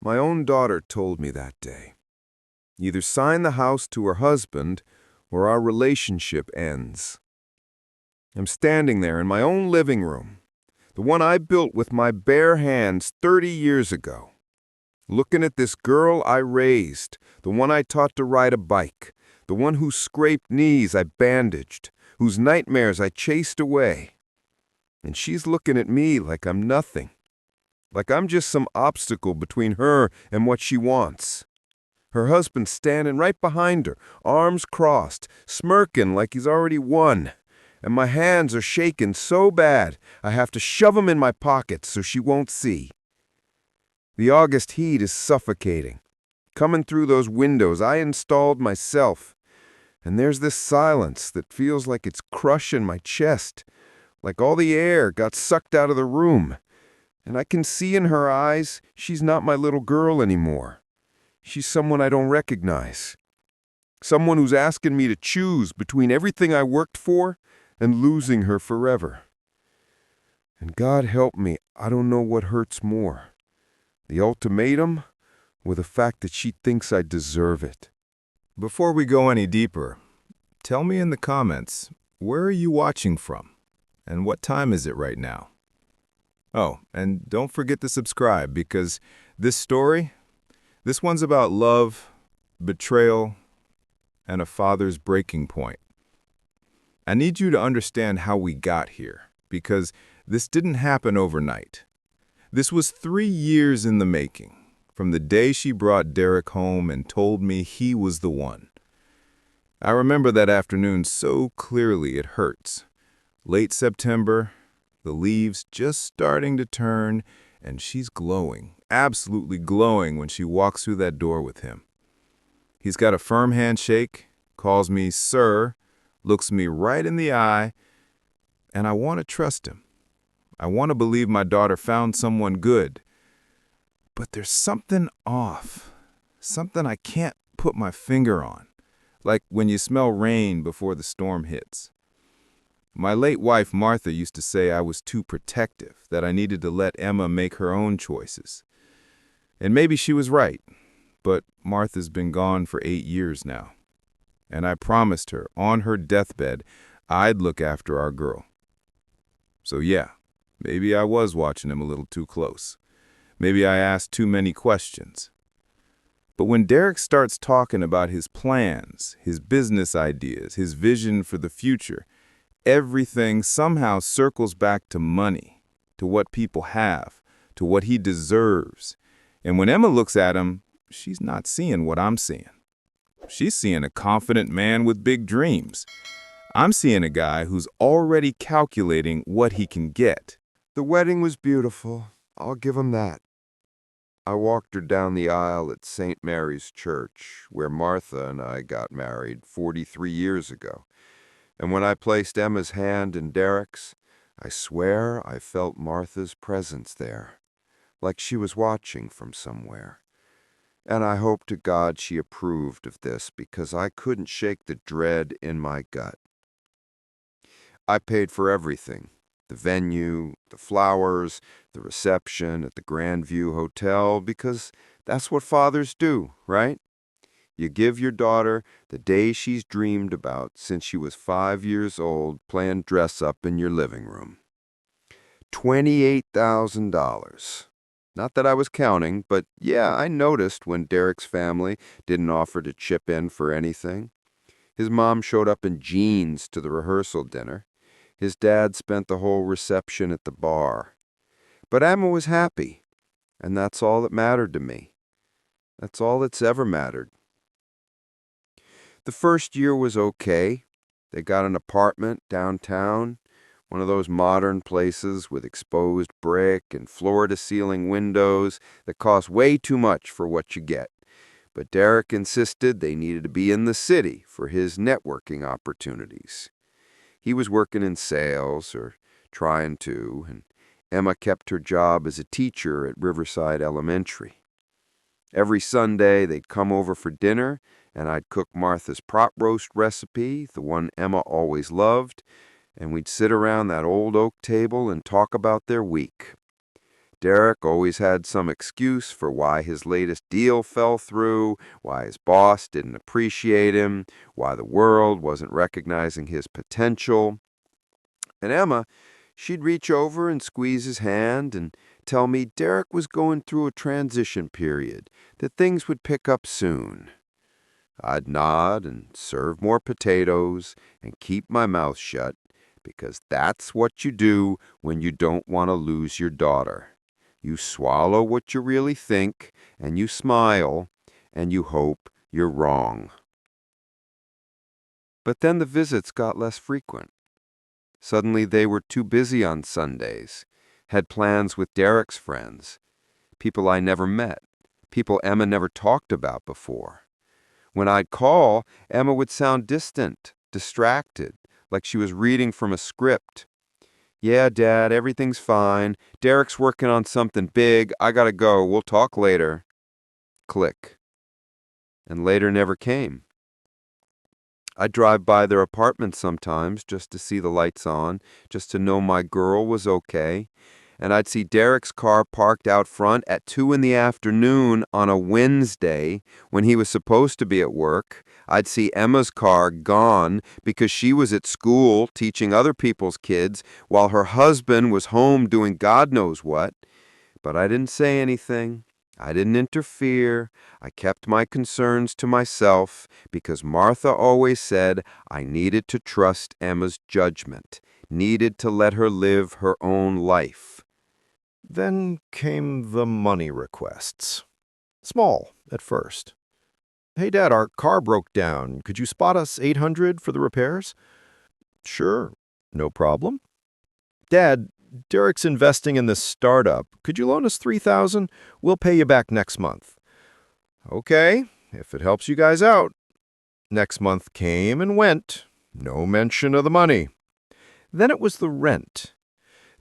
My own daughter told me that day. Either sign the house to her husband, or our relationship ends. I'm standing there in my own living room, the one I built with my bare hands 30 years ago, looking at this girl I raised, the one I taught to ride a bike, the one whose scraped knees I bandaged, whose nightmares I chased away. And she's looking at me like I'm nothing, like I'm just some obstacle between her and what she wants. Her husband's standing right behind her, arms crossed, smirking like he's already won. And my hands are shaking so bad I have to shove them in my pockets so she won't see. The August heat is suffocating, coming through those windows I installed myself. And there's this silence that feels like it's crushing my chest, like all the air got sucked out of the room. And I can see in her eyes she's not my little girl anymore. She's someone I don't recognize. Someone who's asking me to choose between everything I worked for and losing her forever. And God help me, I don't know what hurts more. The ultimatum, or the fact that she thinks I deserve it. Before we go any deeper, tell me in the comments, where are you watching from? And what time is it right now? Oh, and don't forget to subscribe because this one's about love, betrayal, and a father's breaking point. I need you to understand how we got here, because this didn't happen overnight. This was 3 years in the making, from the day she brought Derek home and told me he was the one. I remember that afternoon so clearly it hurts. Late September, the leaves just starting to turn, and she's glowing, absolutely glowing when she walks through that door with him. He's got a firm handshake, calls me sir, looks me right in the eye, and I want to trust him. I want to believe my daughter found someone good. But there's something off, something I can't put my finger on, like when you smell rain before the storm hits. My late wife, Martha, used to say I was too protective, that I needed to let Emma make her own choices. And maybe she was right, but Martha's been gone for 8 years now. And I promised her, on her deathbed, I'd look after our girl. So yeah, maybe I was watching him a little too close. Maybe I asked too many questions. But when Derek starts talking about his plans, his business ideas, his vision for the future, everything somehow circles back to money, to what people have, to what he deserves. And when Emma looks at him, she's not seeing what I'm seeing. She's seeing a confident man with big dreams. I'm seeing a guy who's already calculating what he can get. The wedding was beautiful. I'll give him that. I walked her down the aisle at St. Mary's Church, where Martha and I got married 43 years ago. And when I placed Emma's hand in Derek's, I swear I felt Martha's presence there, like she was watching from somewhere. And I hope to God she approved of this because I couldn't shake the dread in my gut. I paid for everything. The venue, the flowers, the reception at the Grandview Hotel, because that's what fathers do, right? You give your daughter the day she's dreamed about since she was 5 years old playing dress-up in your living room. $28,000. Not that I was counting, but yeah, I noticed when Derek's family didn't offer to chip in for anything. His mom showed up in jeans to the rehearsal dinner. His dad spent the whole reception at the bar. But Emma was happy, and that's all that mattered to me. That's all that's ever mattered. The first year was okay. They got an apartment downtown, one of those modern places with exposed brick and floor-to-ceiling windows that cost way too much for what you get. But Derek insisted they needed to be in the city for his networking opportunities. He was working in sales, or trying to, and Emma kept her job as a teacher at Riverside Elementary. Every Sunday, they'd come over for dinner, and I'd cook Martha's pot roast recipe, the one Emma always loved, and we'd sit around that old oak table and talk about their week. Derek always had some excuse for why his latest deal fell through, why his boss didn't appreciate him, why the world wasn't recognizing his potential. And Emma, she'd reach over and squeeze his hand and tell me Derek was going through a transition period, that things would pick up soon. I'd nod and serve more potatoes and keep my mouth shut, because that's what you do when you don't want to lose your daughter. You swallow what you really think, and you smile, and you hope you're wrong. But then the visits got less frequent. Suddenly they were too busy on Sundays, had plans with Derek's friends, people I never met, people Emma never talked about before. When I'd call, Emma would sound distant, distracted, like she was reading from a script. "Yeah, Dad, everything's fine. Derek's working on something big. I gotta go. We'll talk later." Click. And later never came. I'd drive by their apartment sometimes just to see the lights on, just to know my girl was okay. And I'd see Derek's car parked out front at 2 in the afternoon on a Wednesday when he was supposed to be at work. I'd see Emma's car gone because she was at school teaching other people's kids while her husband was home doing God knows what. But I didn't say anything. I didn't interfere. I kept my concerns to myself because Martha always said I needed to trust Emma's judgment, needed to let her live her own life. Then came the money requests. Small at first. "Hey, Dad, our car broke down. Could you spot us $800 for the repairs?" "Sure, no problem." "Dad, Derek's investing in this startup. Could you loan us $3,000? We'll pay you back next month." "Okay, if it helps you guys out." Next month came and went. No mention of the money. Then it was the rent.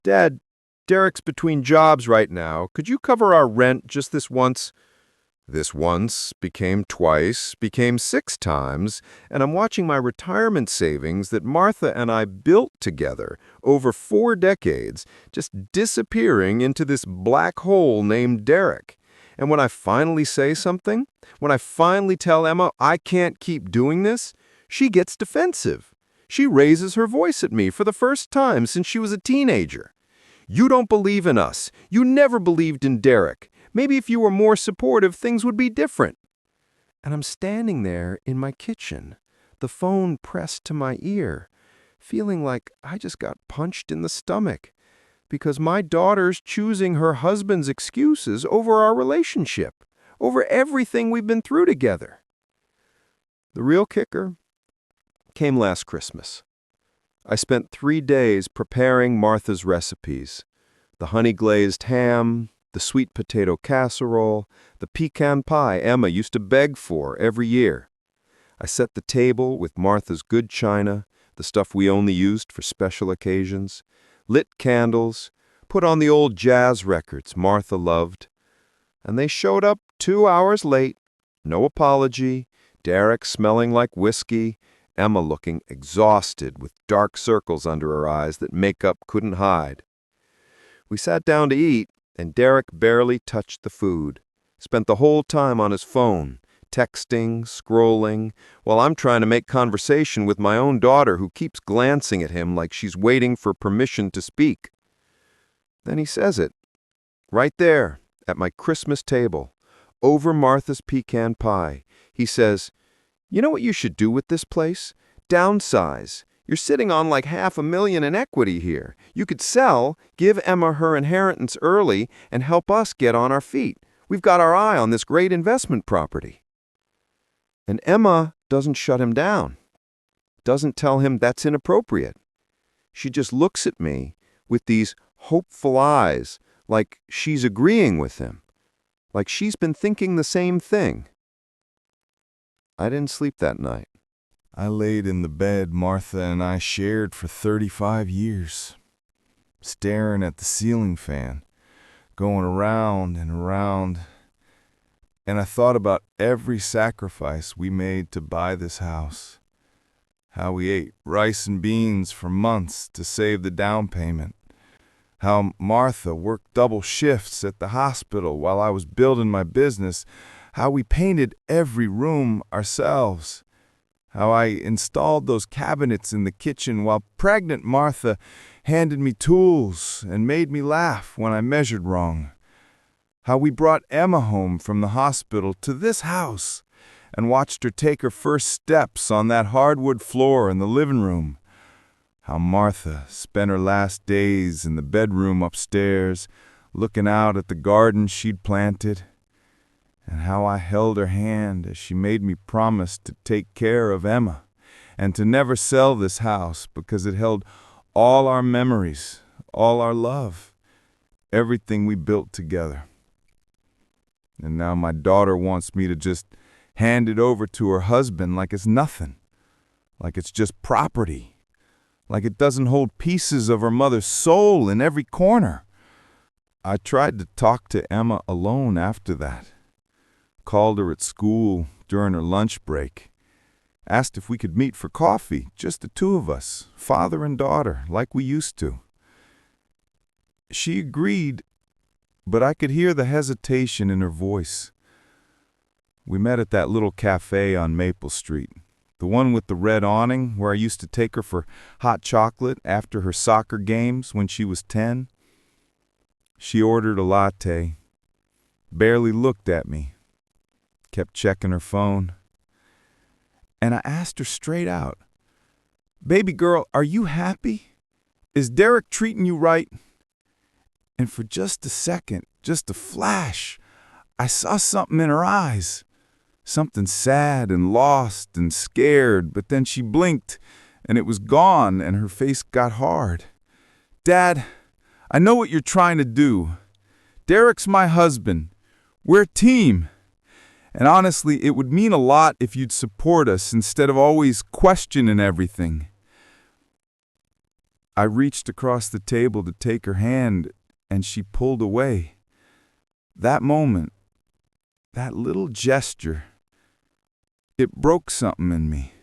"Dad, Derek's between jobs right now. Could you cover our rent just this once?" This once became twice, became 6 times, and I'm watching my retirement savings that Martha and I built together over 4 decades just disappearing into this black hole named Derek. And when I finally say something, when I finally tell Emma I can't keep doing this, she gets defensive. She raises her voice at me for the first time since she was a teenager. "You don't believe in us. You never believed in Derek. Maybe if you were more supportive, things would be different." And I'm standing there in my kitchen, the phone pressed to my ear, feeling like I just got punched in the stomach because my daughter's choosing her husband's excuses over our relationship, over everything we've been through together. The real kicker came last Christmas. I spent 3 days preparing Martha's recipes: the honey-glazed ham, the sweet potato casserole, the pecan pie Emma used to beg for every year. I set the table with Martha's good china, the stuff we only used for special occasions, lit candles, put on the old jazz records Martha loved. And they showed up 2 hours late, no apology, Derek smelling like whiskey, Emma looking exhausted with dark circles under her eyes that makeup couldn't hide. We sat down to eat, and Derek barely touched the food, spent the whole time on his phone, texting, scrolling, while I'm trying to make conversation with my own daughter who keeps glancing at him like she's waiting for permission to speak. Then he says it, right there at my Christmas table, over Martha's pecan pie. He says, "You know what you should do with this place? Downsize. You're sitting on like $500,000 in equity here. You could sell, give Emma her inheritance early, and help us get on our feet. We've got our eye on this great investment property." And Emma doesn't shut him down, doesn't tell him that's inappropriate. She just looks at me with these hopeful eyes, like she's agreeing with him, like she's been thinking the same thing. I didn't sleep that night. I laid in the bed Martha and I shared for 35 years, staring at the ceiling fan, going around and around. And I thought about every sacrifice we made to buy this house, how we ate rice and beans for months to save the down payment, How Martha worked double shifts at the hospital while I was building my business. How we painted every room ourselves. How I installed those cabinets in the kitchen while pregnant Martha handed me tools and made me laugh when I measured wrong. How we brought Emma home from the hospital to this house and watched her take her first steps on that hardwood floor in the living room. How Martha spent her last days in the bedroom upstairs, looking out at the garden she'd planted. And how I held her hand as she made me promise to take care of Emma and to never sell this house because it held all our memories, all our love, everything we built together. And now my daughter wants me to just hand it over to her husband like it's nothing, like it's just property, like it doesn't hold pieces of her mother's soul in every corner. I tried to talk to Emma alone after that. Called her at school during her lunch break. Asked if we could meet for coffee, just the two of us, father and daughter, like we used to. She agreed, but I could hear the hesitation in her voice. We met at that little cafe on Maple Street, the one with the red awning where I used to take her for hot chocolate after her soccer games when she was 10. She ordered a latte, barely looked at me, kept checking her phone. And I asked her straight out, "Baby girl, are you happy? Is Derek treating you right?" And for just a second, just a flash, I saw something in her eyes. Something sad and lost and scared, but then she blinked and it was gone and her face got hard. "Dad, I know what you're trying to do. Derek's my husband. We're a team. And honestly, it would mean a lot if you'd support us instead of always questioning everything." I reached across the table to take her hand, and she pulled away. That moment, that little gesture, it broke something in me.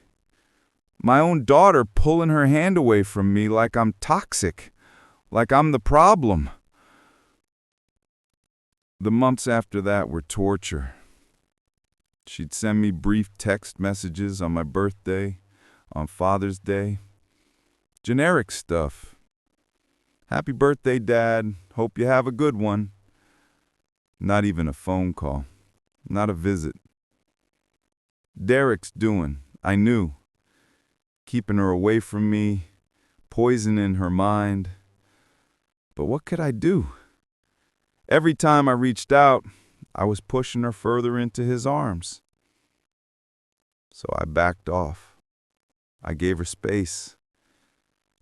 My own daughter pulling her hand away from me like I'm toxic, like I'm the problem. The months after that were torture. She'd send me brief text messages on my birthday, on Father's Day. Generic stuff. "Happy birthday, Dad. Hope you have a good one." Not even a phone call. Not a visit. Derek's doing, I knew. Keeping her away from me, poisoning her mind. But what could I do? Every time I reached out, I was pushing her further into his arms. So I backed off. I gave her space.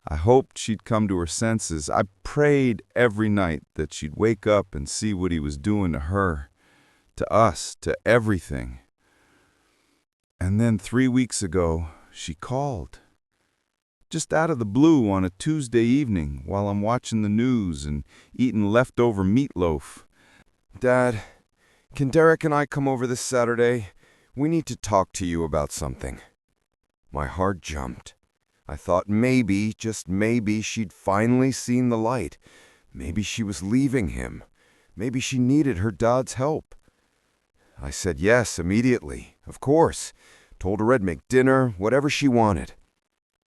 I hoped she'd come to her senses. I prayed every night that she'd wake up and see what he was doing to her, to us, to everything. And then 3 weeks ago, she called. Just out of the blue on a Tuesday evening while I'm watching the news and eating leftover meatloaf. Dad, can Derek and I come over this Saturday? We need to talk to you about something. My heart jumped. I thought maybe, just maybe, she'd finally seen the light. Maybe she was leaving him. Maybe she needed her dad's help. I said yes immediately, of course. Told her I'd make dinner, whatever she wanted.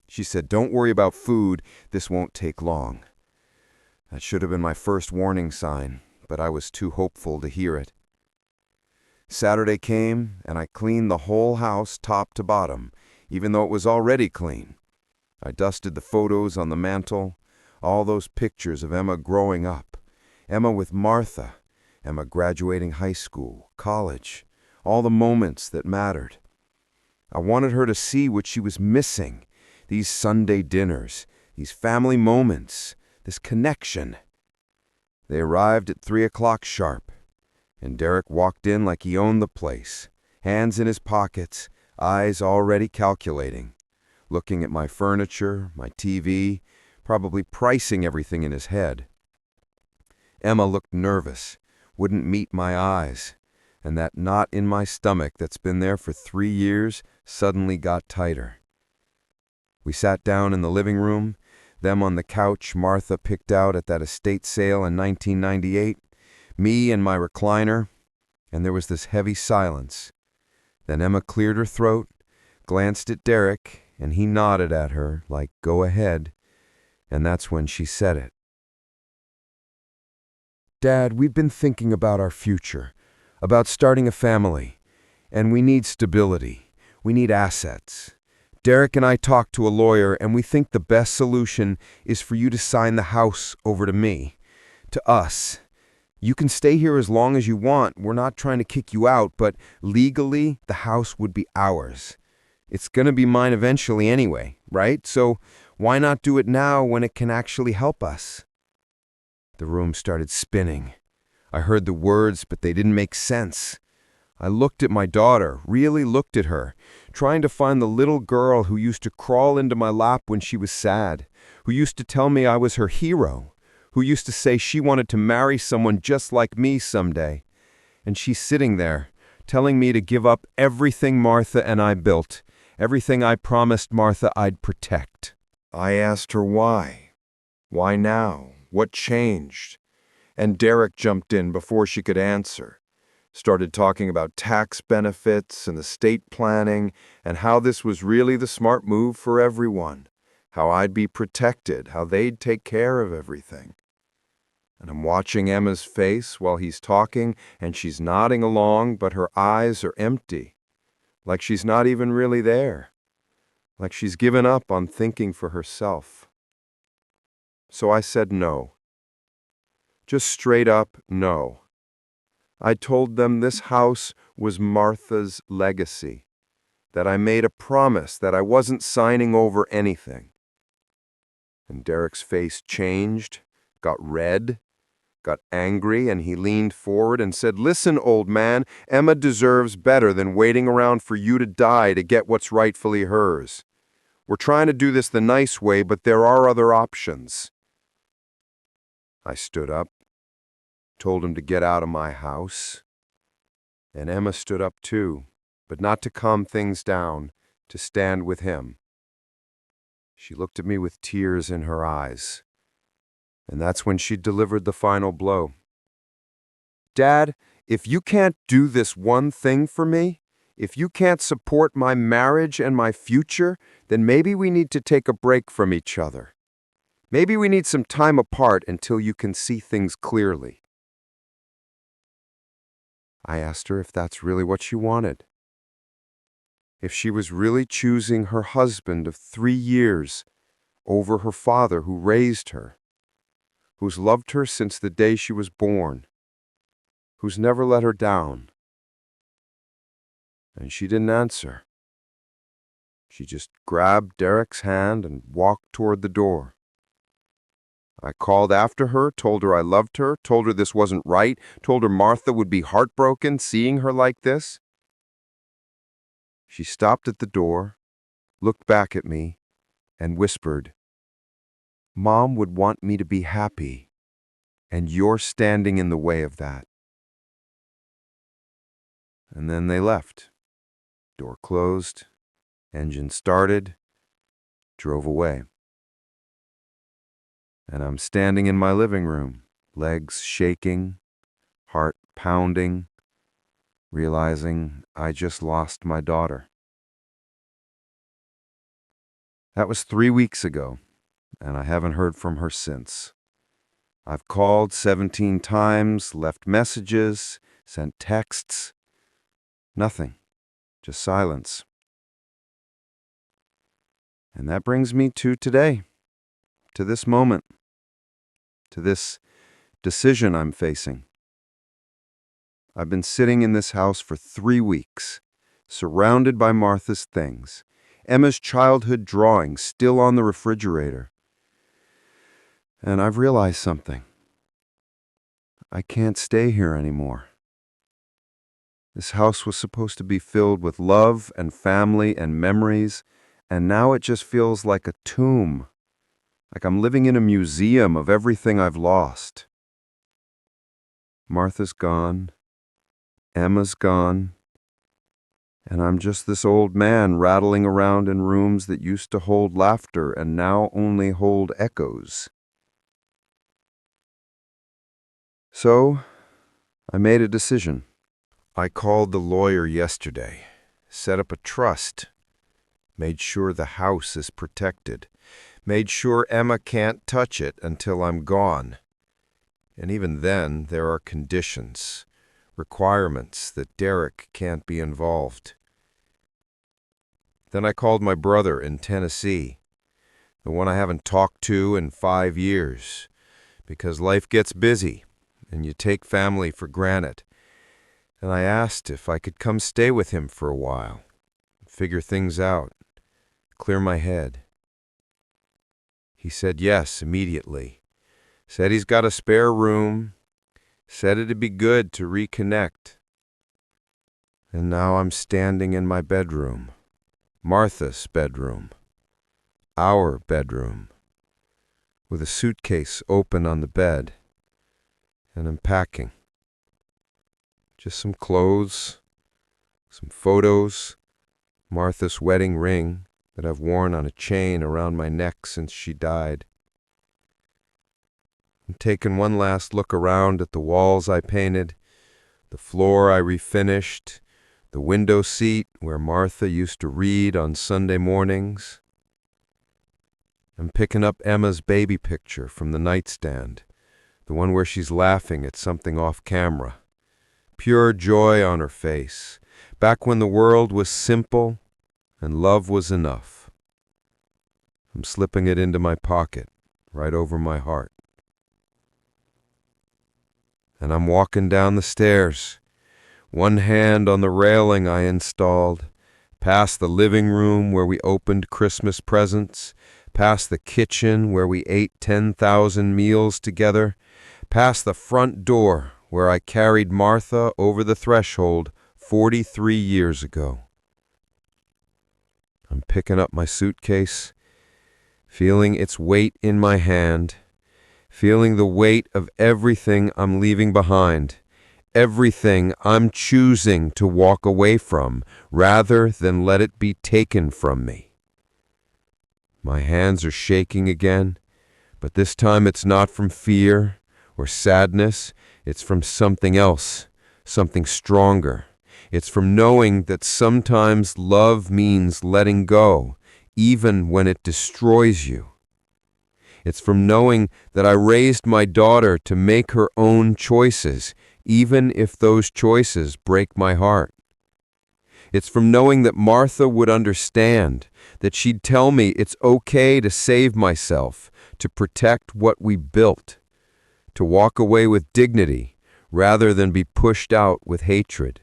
She said, "Don't worry about food, this won't take long." That should have been my first warning sign, but I was too hopeful to hear it. Saturday came, and I cleaned the whole house top to bottom, even though it was already clean. I dusted the photos on the mantel, all those pictures of Emma growing up, Emma with Martha, Emma graduating high school, college, all the moments that mattered. I wanted her to see what she was missing, these Sunday dinners, these family moments, this connection. They arrived at 3 o'clock sharp, and Derek walked in like he owned the place, hands in his pockets, eyes already calculating, looking at my furniture, my TV, probably pricing everything in his head. Emma looked nervous, wouldn't meet my eyes, and that knot in my stomach that's been there for 3 years suddenly got tighter. We sat down in the living room, Them on the couch Martha picked out at that estate sale in 1998, me in my recliner, and there was this heavy silence. Then Emma cleared her throat, glanced at Derek, and he nodded at her, like, go ahead, and that's when she said it. Dad, we've been thinking about our future, about starting a family, and we need stability. We need assets. Derek and I talked to a lawyer, and we think the best solution is for you to sign the house over to me, to us. You can stay here as long as you want. We're not trying to kick you out, but legally, the house would be ours. It's going to be mine eventually anyway, right? So why not do it now when it can actually help us? The room started spinning. I heard the words, but they didn't make sense. I looked at my daughter, really looked at her, trying to find the little girl who used to crawl into my lap when she was sad, who used to tell me I was her hero, who used to say she wanted to marry someone just like me someday. And she's sitting there, telling me to give up everything Martha and I built, everything I promised Martha I'd protect. I asked her why. Why now? What changed? And Derek jumped in before she could answer. Started talking about tax benefits and estate planning and how this was really the smart move for everyone, how I'd be protected, how they'd take care of everything. And I'm watching Emma's face while he's talking, and she's nodding along, but her eyes are empty, like she's not even really there, like she's given up on thinking for herself. So I said no. Just straight up no. I told them this house was Martha's legacy, that I made a promise that I wasn't signing over anything. And Derek's face changed, got red, got angry, and he leaned forward and said, "Listen, old man, Emma deserves better than waiting around for you to die to get what's rightfully hers. We're trying to do this the nice way, but there are other options." I stood up, told him to get out of my house. And Emma stood up too, but not to calm things down, to stand with him. She looked at me with tears in her eyes. And that's when she delivered the final blow. "Dad, if you can't do this one thing for me, if you can't support my marriage and my future, then maybe we need to take a break from each other. Maybe we need some time apart until you can see things clearly." I asked her if that's really what she wanted. If she was really choosing her husband of 3 years over her father who raised her, who's loved her since the day she was born, who's never let her down. And she didn't answer. She just grabbed Derek's hand and walked toward the door. I called after her, told her I loved her, told her this wasn't right, told her Martha would be heartbroken seeing her like this. She stopped at the door, looked back at me, and whispered, "Mom would want me to be happy, and you're standing in the way of that." And then they left. Door closed, engine started, drove away. And I'm standing in my living room, legs shaking, heart pounding, realizing I just lost my daughter. That was 3 weeks ago, and I haven't heard from her since. I've called 17 times, left messages, sent texts. Nothing, just silence. And that brings me to today, to this moment, to this decision I'm facing. I've been sitting in this house for 3 weeks, surrounded by Martha's things, Emma's childhood drawings still on the refrigerator. And I've realized something. I can't stay here anymore. This house was supposed to be filled with love and family and memories, and now it just feels like a tomb, like I'm living in a museum of everything I've lost. Martha's gone. Emma's gone. And I'm just this old man rattling around in rooms that used to hold laughter and now only hold echoes. So, I made a decision. I called the lawyer yesterday, set up a trust, made sure the house is protected, made sure Emma can't touch it until I'm gone. And even then, there are conditions, requirements that Derek can't be involved. Then I called my brother in Tennessee, the one I haven't talked to in 5 years, because life gets busy and you take family for granted. And I asked if I could come stay with him for a while, figure things out, clear my head. He said yes immediately, said he's got a spare room, said it'd be good to reconnect. And now I'm standing in my bedroom, Martha's bedroom, our bedroom, with a suitcase open on the bed, and I'm packing. Just some clothes, some photos, Martha's wedding ring that I've worn on a chain around my neck since she died. I'm taking one last look around at the walls I painted, the floor I refinished, the window seat where Martha used to read on Sunday mornings. I'm picking up Emma's baby picture from the nightstand, the one where she's laughing at something off camera. Pure joy on her face, back when the world was simple and love was enough. I'm slipping it into my pocket, right over my heart. And I'm walking down the stairs, one hand on the railing I installed, past the living room where we opened Christmas presents, past the kitchen where we ate 10,000 meals together, past the front door where I carried Martha over the threshold 43 years ago. I'm picking up my suitcase, feeling its weight in my hand, feeling the weight of everything I'm leaving behind, everything I'm choosing to walk away from rather than let it be taken from me. My hands are shaking again, but this time it's not from fear or sadness. It's from something else, something stronger. It's from knowing that sometimes love means letting go, even when it destroys you. It's from knowing that I raised my daughter to make her own choices, even if those choices break my heart. It's from knowing that Martha would understand, that she'd tell me it's okay to save myself, to protect what we built, to walk away with dignity rather than be pushed out with hatred.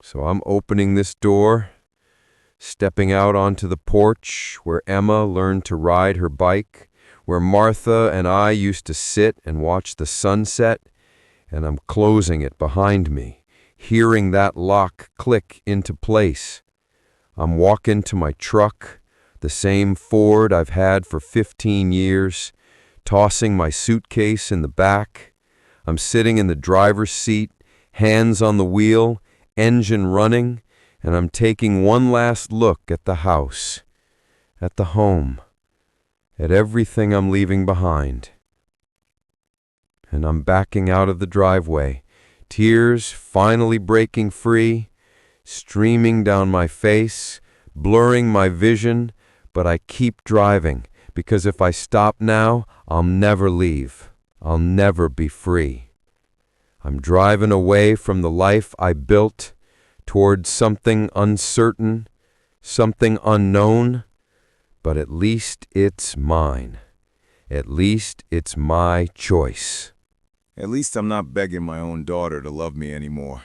So I'm opening this door, stepping out onto the porch where Emma learned to ride her bike, where Martha and I used to sit and watch the sunset, and I'm closing it behind me, hearing that lock click into place. I'm walking to my truck, the same Ford I've had for 15 years, tossing my suitcase in the back. I'm sitting in the driver's seat, hands on the wheel, engine running, and I'm taking one last look at the house, at the home, at everything I'm leaving behind. And I'm backing out of the driveway, tears finally breaking free, streaming down my face, blurring my vision, but I keep driving, because if I stop now, I'll never leave. I'll never be free. I'm driving away from the life I built towards something uncertain, something unknown, but at least it's mine. At least it's my choice. At least I'm not begging my own daughter to love me anymore.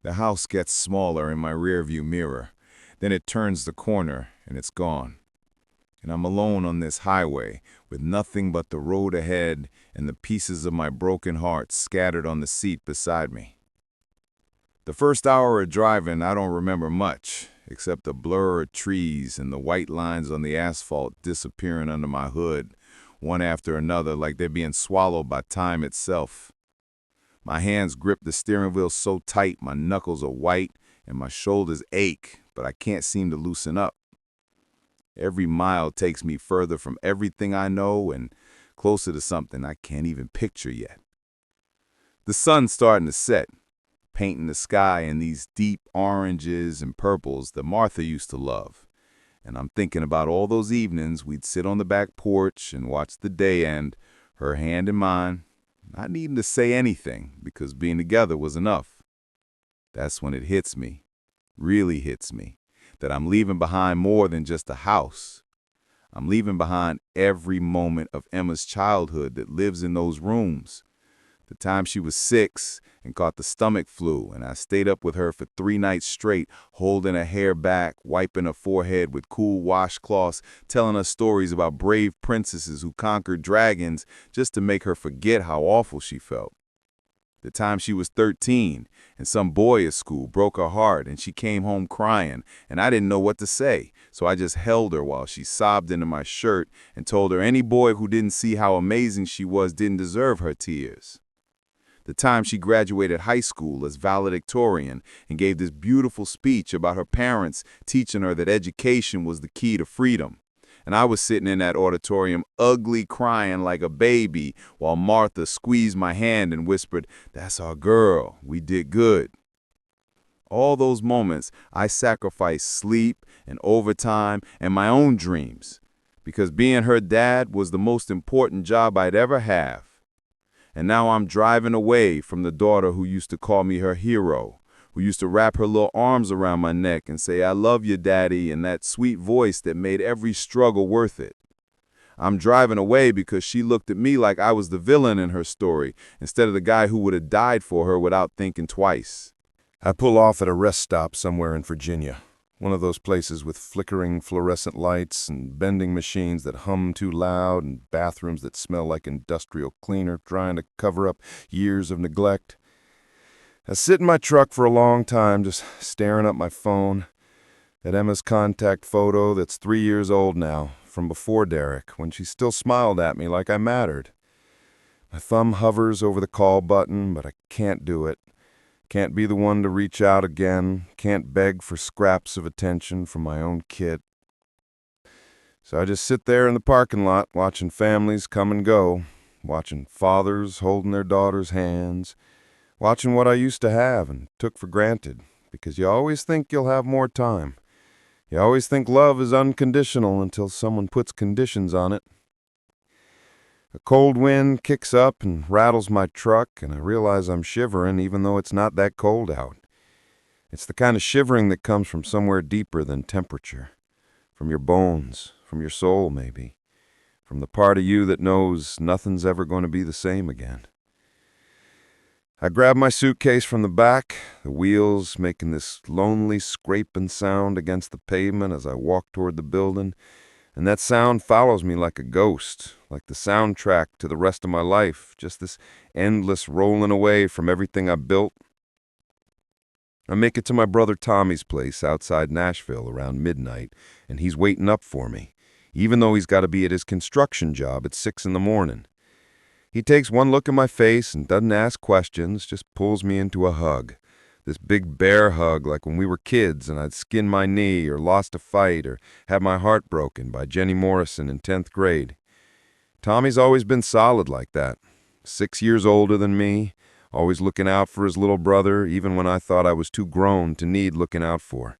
The house gets smaller in my rearview mirror. Then it turns the corner and it's gone. And I'm alone on this highway with nothing but the road ahead and the pieces of my broken heart scattered on the seat beside me. The first hour of driving, I don't remember much, except the blur of trees and the white lines on the asphalt disappearing under my hood, one after another like they're being swallowed by time itself. My hands grip the steering wheel so tight my knuckles are white and my shoulders ache, but I can't seem to loosen up. Every mile takes me further from everything I know and closer to something I can't even picture yet. The sun's starting to set, painting the sky in these deep oranges and purples that Martha used to love. And I'm thinking about all those evenings we'd sit on the back porch and watch the day end, her hand in mine, not needing to say anything because being together was enough. That's when it hits me, really hits me, that I'm leaving behind more than just a house. I'm leaving behind every moment of Emma's childhood that lives in those rooms. The time she was 6 and caught the stomach flu, and I stayed up with her for 3 nights straight, holding her hair back, wiping her forehead with cool washcloths, telling her stories about brave princesses who conquered dragons just to make her forget how awful she felt. The time she was 13 and some boy at school broke her heart and she came home crying and I didn't know what to say, so I just held her while she sobbed into my shirt and told her any boy who didn't see how amazing she was didn't deserve her tears. The time she graduated high school as valedictorian and gave this beautiful speech about her parents teaching her that education was the key to freedom. And I was sitting in that auditorium ugly crying like a baby while Martha squeezed my hand and whispered, "That's our girl, we did good." All those moments I sacrificed sleep and overtime and my own dreams because being her dad was the most important job I'd ever have. And now I'm driving away from the daughter who used to call me her hero, who used to wrap her little arms around my neck and say, "I love you, Daddy," in that sweet voice that made every struggle worth it. I'm driving away because she looked at me like I was the villain in her story instead of the guy who would have died for her without thinking twice. I pull off at a rest stop somewhere in Virginia, one of those places with flickering fluorescent lights and bending machines that hum too loud and bathrooms that smell like industrial cleaner trying to cover up years of neglect. I sit in my truck for a long time just staring at my phone, at Emma's contact photo that's 3 years old now, from before Derek, when she still smiled at me like I mattered. My thumb hovers over the call button, but I can't do it. Can't be the one to reach out again, can't beg for scraps of attention from my own kid. So I just sit there in the parking lot watching families come and go, watching fathers holding their daughters' hands, watching what I used to have and took for granted, because you always think you'll have more time. You always think love is unconditional until someone puts conditions on it. A cold wind kicks up and rattles my truck, and I realize I'm shivering even though it's not that cold out. It's the kind of shivering that comes from somewhere deeper than temperature. From your bones, from your soul maybe. From the part of you that knows nothing's ever going to be the same again. I grab my suitcase from the back, the wheels making this lonely scraping sound against the pavement as I walk toward the building, and that sound follows me like a ghost, like the soundtrack to the rest of my life, just this endless rolling away from everything I built. I make it to my brother Tommy's place outside Nashville around midnight, and he's waiting up for me, even though he's got to be at his construction job at 6 in the morning. He takes one look at my face and doesn't ask questions, just pulls me into a hug. This big bear hug like when we were kids and I'd skinned my knee or lost a fight or had my heart broken by Jenny Morrison in 10th grade. Tommy's always been solid like that. 6 years older than me, always looking out for his little brother even when I thought I was too grown to need looking out for.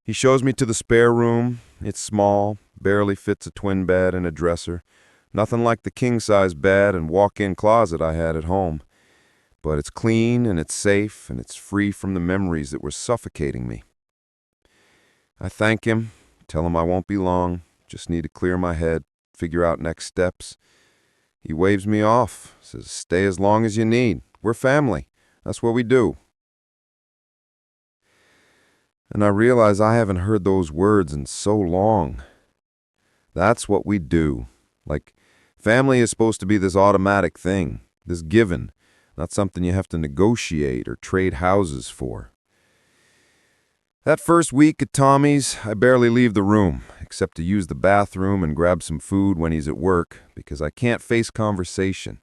He shows me to the spare room. It's small, barely fits a twin bed and a dresser. Nothing like the king-size bed and walk-in closet I had at home. But it's clean and it's safe and it's free from the memories that were suffocating me. I thank him, tell him I won't be long, just need to clear my head, figure out next steps. He waves me off, says, "Stay as long as you need. We're family. That's what we do." And I realize I haven't heard those words in so long. That's what we do. Like, family is supposed to be this automatic thing, this given, not something you have to negotiate or trade houses for. That first week at Tommy's, I barely leave the room, except to use the bathroom and grab some food when he's at work, because I can't face conversation.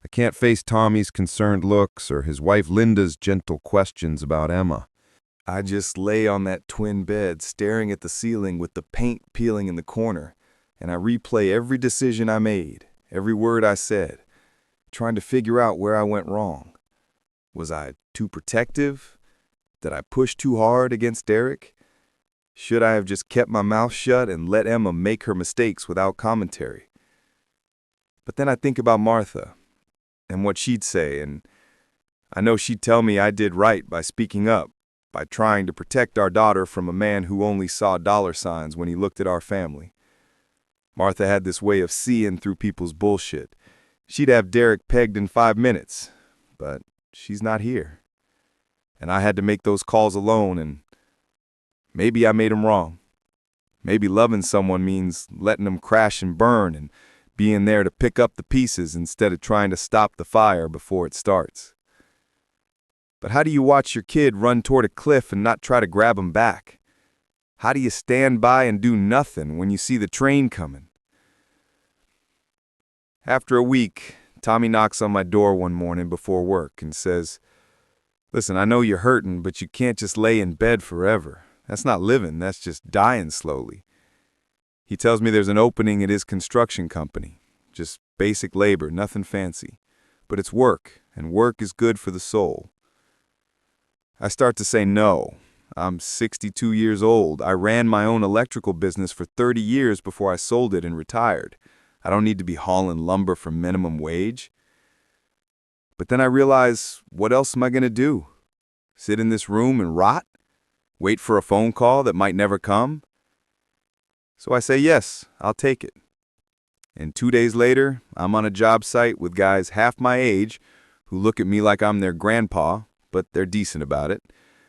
I can't face Tommy's concerned looks or his wife Linda's gentle questions about Emma. I just lay on that twin bed, staring at the ceiling with the paint peeling in the corner, and I replay every decision I made, every word I said, trying to figure out where I went wrong. Was I too protective? Did I push too hard against Derek? Should I have just kept my mouth shut and let Emma make her mistakes without commentary? But then I think about Martha and what she'd say, and I know she'd tell me I did right by speaking up, by trying to protect our daughter from a man who only saw dollar signs when he looked at our family. Martha had this way of seeing through people's bullshit. She'd have Derek pegged in 5 minutes, but she's not here. And I had to make those calls alone, and maybe I made them wrong. Maybe loving someone means letting them crash and burn and being there to pick up the pieces instead of trying to stop the fire before it starts. But how do you watch your kid run toward a cliff and not try to grab him back? How do you stand by and do nothing when you see the train coming? After a week, Tommy knocks on my door one morning before work and says, "Listen, I know you're hurting, but you can't just lay in bed forever. That's not living, that's just dying slowly." He tells me there's an opening at his construction company. Just basic labor, nothing fancy. But it's work, and work is good for the soul. I start to say no. I'm 62 years old. I ran my own electrical business for 30 years before I sold it and retired. I don't need to be hauling lumber for minimum wage. But then I realize, what else am I going to do? Sit in this room and rot? Wait for a phone call that might never come? So I say yes, I'll take it. And 2 days later, I'm on a job site with guys half my age who look at me like I'm their grandpa, but they're decent about it.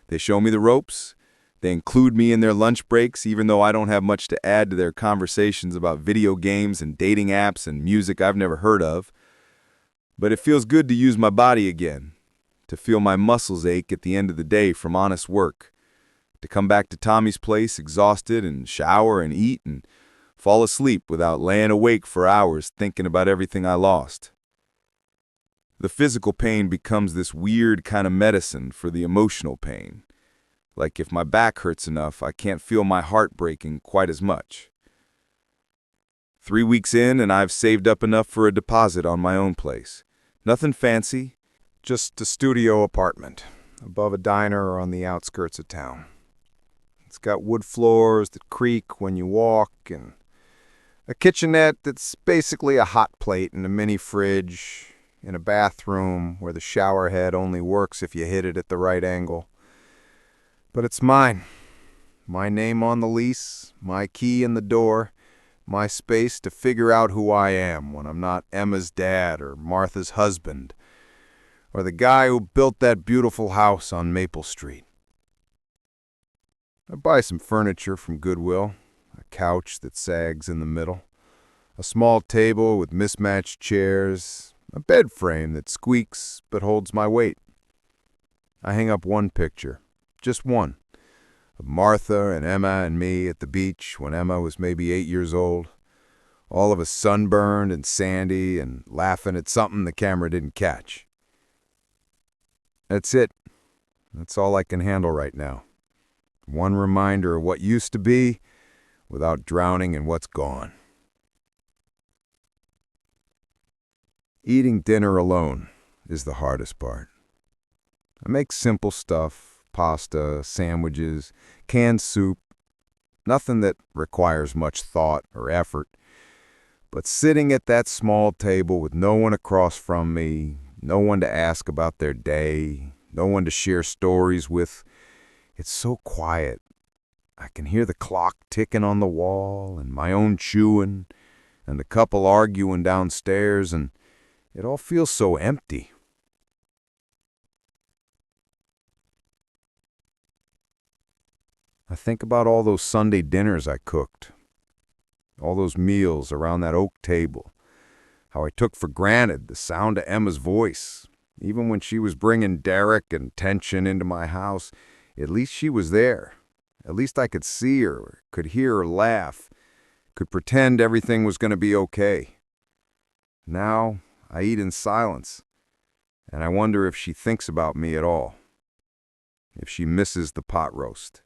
They show me the ropes. They include me in their lunch breaks, even though I don't have much to add to their conversations about video games and dating apps and music I've never heard of. But it feels good to use my body again, to feel my muscles ache at the end of the day from honest work, to come back to Tommy's place exhausted and shower and eat and fall asleep without laying awake for hours thinking about everything I lost. The physical pain becomes this weird kind of medicine for the emotional pain. Like if my back hurts enough, I can't feel my heart breaking quite as much. 3 weeks in, and I've saved up enough for a deposit on my own place. Nothing fancy, just a studio apartment above a diner or on the outskirts of town. It's got wood floors that creak when you walk, and a kitchenette that's basically a hot plate and a mini fridge, in a bathroom where the shower head only works if you hit it at the right angle. But it's mine. My name on the lease, my key in the door, my space to figure out who I am when I'm not Emma's dad or Martha's husband, or the guy who built that beautiful house on Maple Street. I buy some furniture from Goodwill, a couch that sags in the middle, a small table with mismatched chairs, a bed frame that squeaks but holds my weight. I hang up one picture, just one, of Martha and Emma and me at the beach when Emma was maybe 8 years old, all of us sunburned and sandy and laughing at something the camera didn't catch. That's it. That's all I can handle right now. One reminder of what used to be without drowning in what's gone. Eating dinner alone is the hardest part. I make simple stuff, pasta, sandwiches, canned soup, nothing that requires much thought or effort. But sitting at that small table with no one across from me, no one to ask about their day, no one to share stories with, it's so quiet. I can hear the clock ticking on the wall and my own chewing and the couple arguing downstairs, and it all feels so empty. I think about all those Sunday dinners I cooked, all those meals around that oak table, how I took for granted the sound of Emma's voice. Even when she was bringing Derek and tension into my house, at least she was there. At least I could see her, could hear her laugh, could pretend everything was going to be okay. Now, I eat in silence, and I wonder if she thinks about me at all. If she misses the pot roast.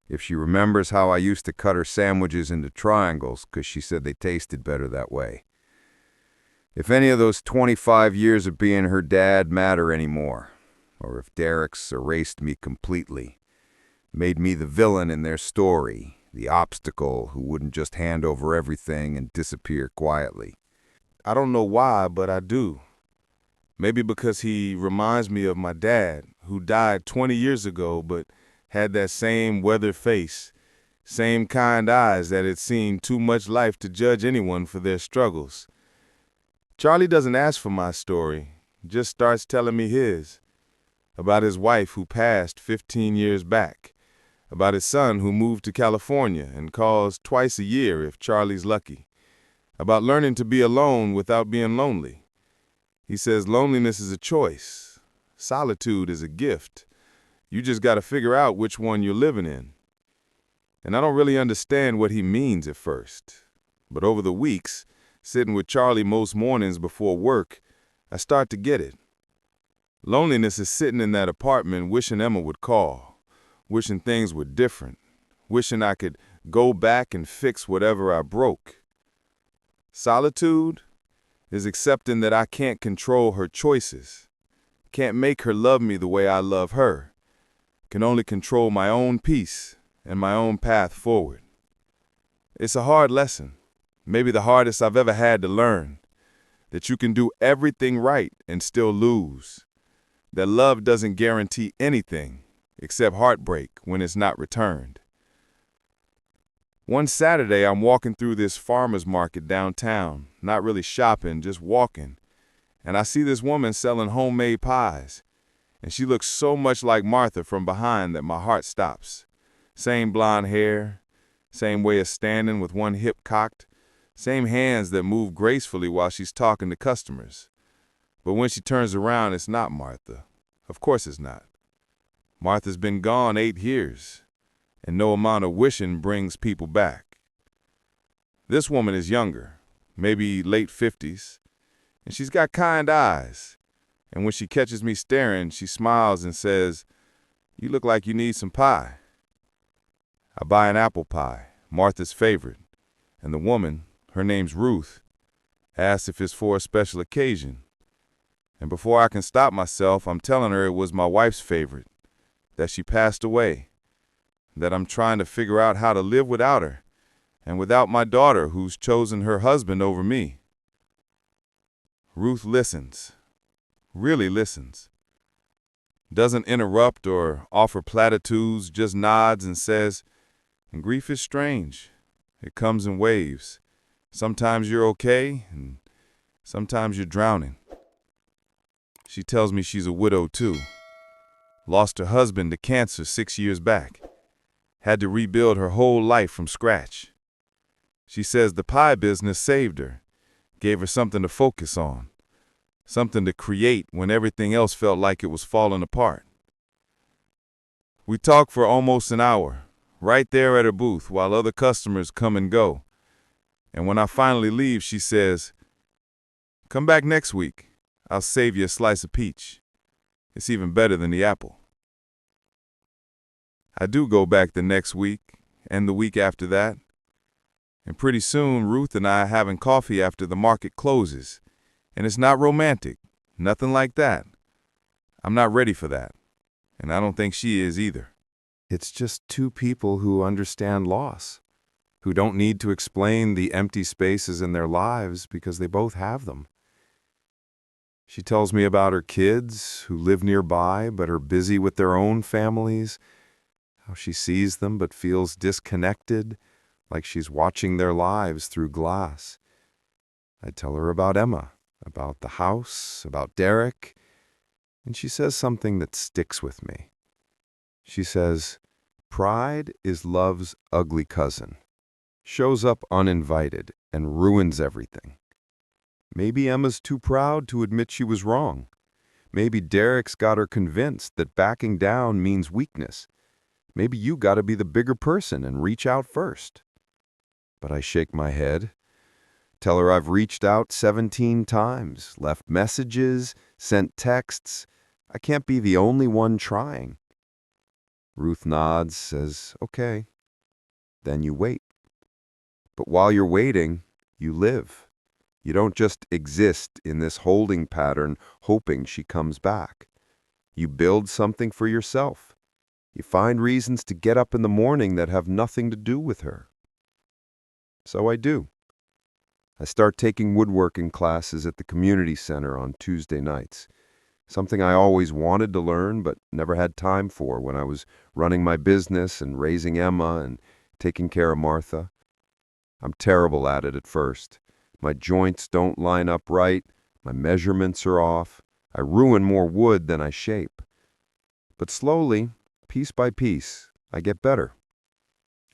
If she remembers how I used to cut her sandwiches into triangles because she said they tasted better that way. If any of those 25 years of being her dad matter anymore, or if Derek's erased me completely, made me the villain in their story, the obstacle who wouldn't just hand over everything and disappear quietly. I don't know why, but I do. Maybe because he reminds me of my dad, who died 20 years ago, but had that same weathered face, same kind eyes that had seen too much life to judge anyone for their struggles. Charlie doesn't ask for my story, just starts telling me his, about his wife who passed 15 years back, about his son who moved to California and calls twice a year if Charlie's lucky, about learning to be alone without being lonely. He says loneliness is a choice, solitude is a gift. You just got to figure out which one you're living in. And I don't really understand what he means at first. But over the weeks, sitting with Charlie most mornings before work, I start to get it. Loneliness is sitting in that apartment wishing Emma would call, wishing things were different, wishing I could go back and fix whatever I broke. Solitude is accepting that I can't control her choices, can't make her love me the way I love her. Can only control my own peace and my own path forward. It's a hard lesson, maybe the hardest I've ever had to learn, that you can do everything right and still lose, that love doesn't guarantee anything except heartbreak when it's not returned. One Saturday, I'm walking through this farmer's market downtown, not really shopping, just walking, and I see this woman selling homemade pies. And she looks so much like Martha from behind that my heart stops. Same blonde hair, same way of standing with one hip cocked, same hands that move gracefully while she's talking to customers. But when she turns around, it's not Martha. Of course it's not. Martha's been gone 8 years, and no amount of wishing brings people back. This woman is younger, maybe late 50s, and she's got kind eyes. And when she catches me staring, she smiles and says, "You look like you need some pie." I buy an apple pie, Martha's favorite, and the woman, her name's Ruth, asks if it's for a special occasion. And before I can stop myself, I'm telling her it was my wife's favorite, that she passed away, that I'm trying to figure out how to live without her, and without my daughter who's chosen her husband over me. Ruth listens. Really listens. Doesn't interrupt or offer platitudes, just nods and says, "Grief is strange. It comes in waves. Sometimes you're okay, and sometimes you're drowning." She tells me she's a widow too. Lost her husband to cancer 6 years back. Had to rebuild her whole life from scratch. She says the pie business saved her, gave her something to focus on. Something to create when everything else felt like it was falling apart. We talk for almost an hour, right there at her booth while other customers come and go. And when I finally leave, she says, "Come back next week. I'll save you a slice of peach. It's even better than the apple." I do go back the next week and the week after that. And pretty soon, Ruth and I are having coffee after the market closes. And it's not romantic, nothing like that. I'm not ready for that, and I don't think she is either. It's just two people who understand loss, who don't need to explain the empty spaces in their lives because they both have them. She tells me about her kids who live nearby but are busy with their own families, how she sees them but feels disconnected, like she's watching their lives through glass. I tell her about Emma, about the house, about Derek, and she says something that sticks with me. She says, "Pride is love's ugly cousin, shows up uninvited and ruins everything." Maybe Emma's too proud to admit she was wrong. Maybe Derek's got her convinced that backing down means weakness. Maybe you got to be the bigger person and reach out first. But I shake my head. Tell her I've reached out 17 times, left messages, sent texts. I can't be the only one trying. Ruth nods, says, okay. Then you wait. But while you're waiting, you live. You don't just exist in this holding pattern hoping she comes back. You build something for yourself. You find reasons to get up in the morning that have nothing to do with her. So I do. I start taking woodworking classes at the community center on Tuesday nights, something I always wanted to learn but never had time for when I was running my business and raising Emma and taking care of Martha. I'm terrible at it at first. My joints don't line up right, my measurements are off, I ruin more wood than I shape. But slowly, piece by piece, I get better.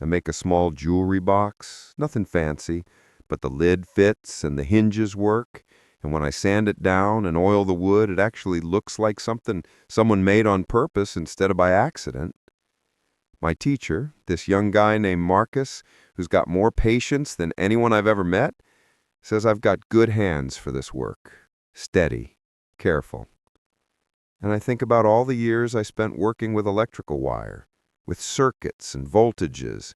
I make a small jewelry box, nothing fancy, but the lid fits and the hinges work, and when I sand it down and oil the wood, it actually looks like something someone made on purpose instead of by accident. My teacher, this young guy named Marcus, who's got more patience than anyone I've ever met, says I've got good hands for this work. Steady, careful. And I think about all the years I spent working with electrical wire, with circuits and voltages,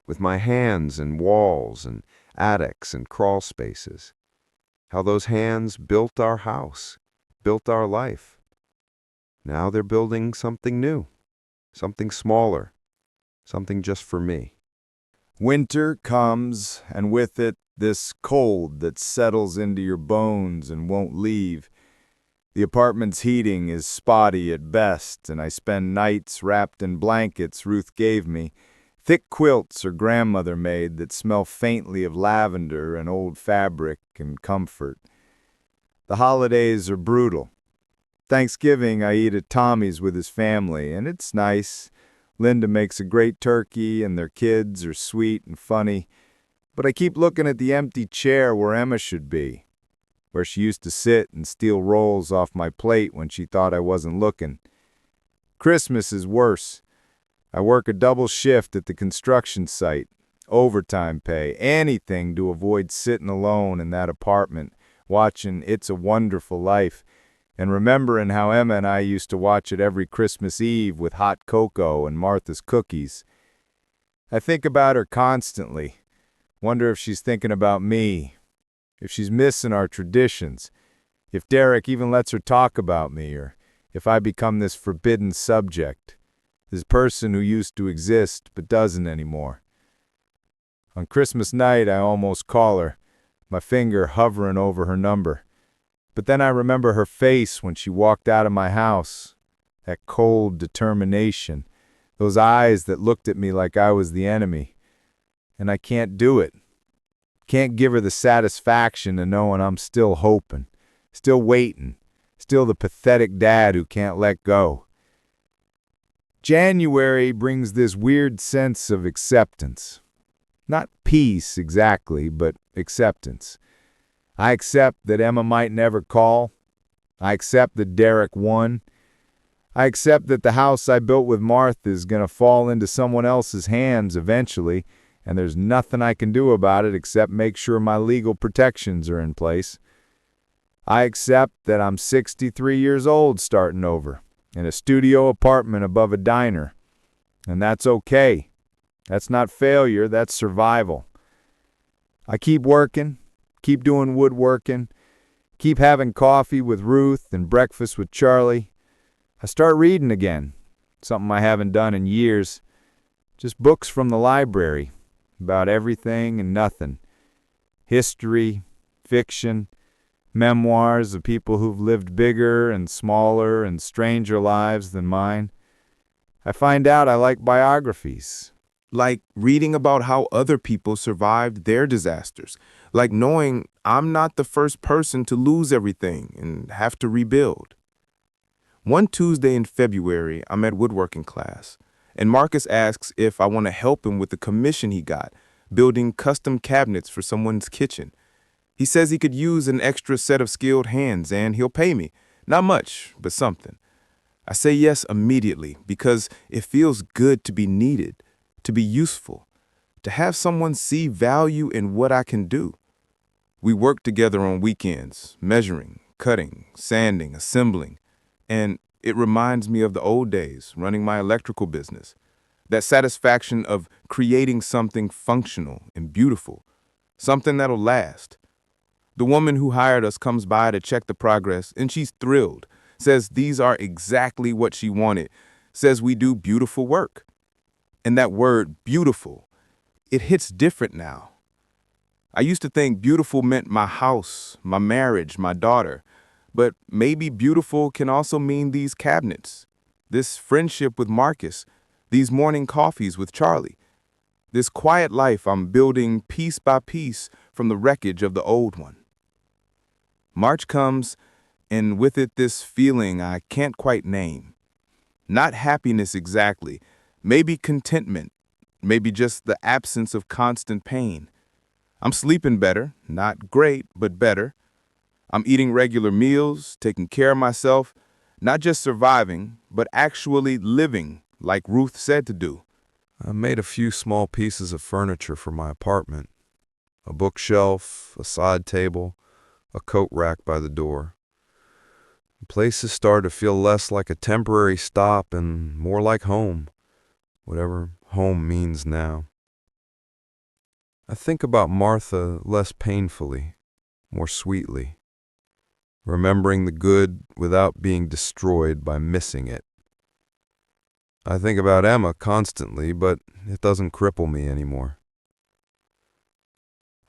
with my hands in walls and attics and crawl spaces. How those hands built our house, built our life. Now they're building something new, something smaller, something just for me. Winter comes, and with it, this cold that settles into your bones and won't leave. The apartment's heating is spotty at best, and I spend nights wrapped in blankets Ruth gave me, thick quilts her grandmother made that smell faintly of lavender and old fabric and comfort. The holidays are brutal. Thanksgiving I eat at Tommy's with his family, and it's nice. Linda makes a great turkey, and their kids are sweet and funny. But I keep looking at the empty chair where Emma should be, where she used to sit and steal rolls off my plate when she thought I wasn't looking. Christmas is worse. I work a double shift at the construction site, overtime pay, anything to avoid sitting alone in that apartment, watching It's a Wonderful Life, and remembering how Emma and I used to watch it every Christmas Eve with hot cocoa and Martha's cookies. I think about her constantly. Wonder if she's thinking about me, if she's missing our traditions, if Derek even lets her talk about me, or if I become this forbidden subject, this person who used to exist but doesn't anymore. On Christmas night, I almost call her, my finger hovering over her number. But then I remember her face when she walked out of my house, that cold determination, those eyes that looked at me like I was the enemy. And I can't do it. Can't give her the satisfaction of knowing I'm still hoping, still waiting, still the pathetic dad who can't let go. January brings this weird sense of acceptance. Not peace exactly, but acceptance. I accept that Emma might never call. I accept that Derek won. I accept that the house I built with Martha is going to fall into someone else's hands eventually, and there's nothing I can do about it except make sure my legal protections are in place. I accept that I'm 63 years old starting over, in a studio apartment above a diner. And that's okay. That's not failure, that's survival. I keep working, keep doing woodworking, keep having coffee with Ruth and breakfast with Charlie. I start reading again, something I haven't done in years. Just books from the library, about everything and nothing. History, fiction, memoirs of people who've lived bigger and smaller and stranger lives than mine. I find out I like biographies. Like reading about how other people survived their disasters. Like knowing I'm not the first person to lose everything and have to rebuild. One Tuesday in February, I'm at woodworking class, and Marcus asks if I want to help him with the commission he got, building custom cabinets for someone's kitchen. He says he could use an extra set of skilled hands and he'll pay me. Not much, but something. I say yes immediately because it feels good to be needed, to be useful, to have someone see value in what I can do. We worked together on weekends, measuring, cutting, sanding, assembling, and it reminds me of the old days running my electrical business. That satisfaction of creating something functional and beautiful, something that'll last. The woman who hired us comes by to check the progress, and she's thrilled, says these are exactly what she wanted, says we do beautiful work. And that word, beautiful, it hits different now. I used to think beautiful meant my house, my marriage, my daughter. But maybe beautiful can also mean these cabinets, this friendship with Marcus, these morning coffees with Charlie, this quiet life I'm building piece by piece from the wreckage of the old one. March comes, and with it this feeling I can't quite name. Not happiness exactly, maybe contentment, maybe just the absence of constant pain. I'm sleeping better, not great, but better. I'm eating regular meals, taking care of myself, not just surviving, but actually living like Ruth said to do. I made a few small pieces of furniture for my apartment. A bookshelf, a side table, a coat rack by the door. Places started to feel less like a temporary stop and more like home, whatever home means now. I think about Martha less painfully, more sweetly, remembering the good without being destroyed by missing it. I think about Emma constantly, but it doesn't cripple me anymore.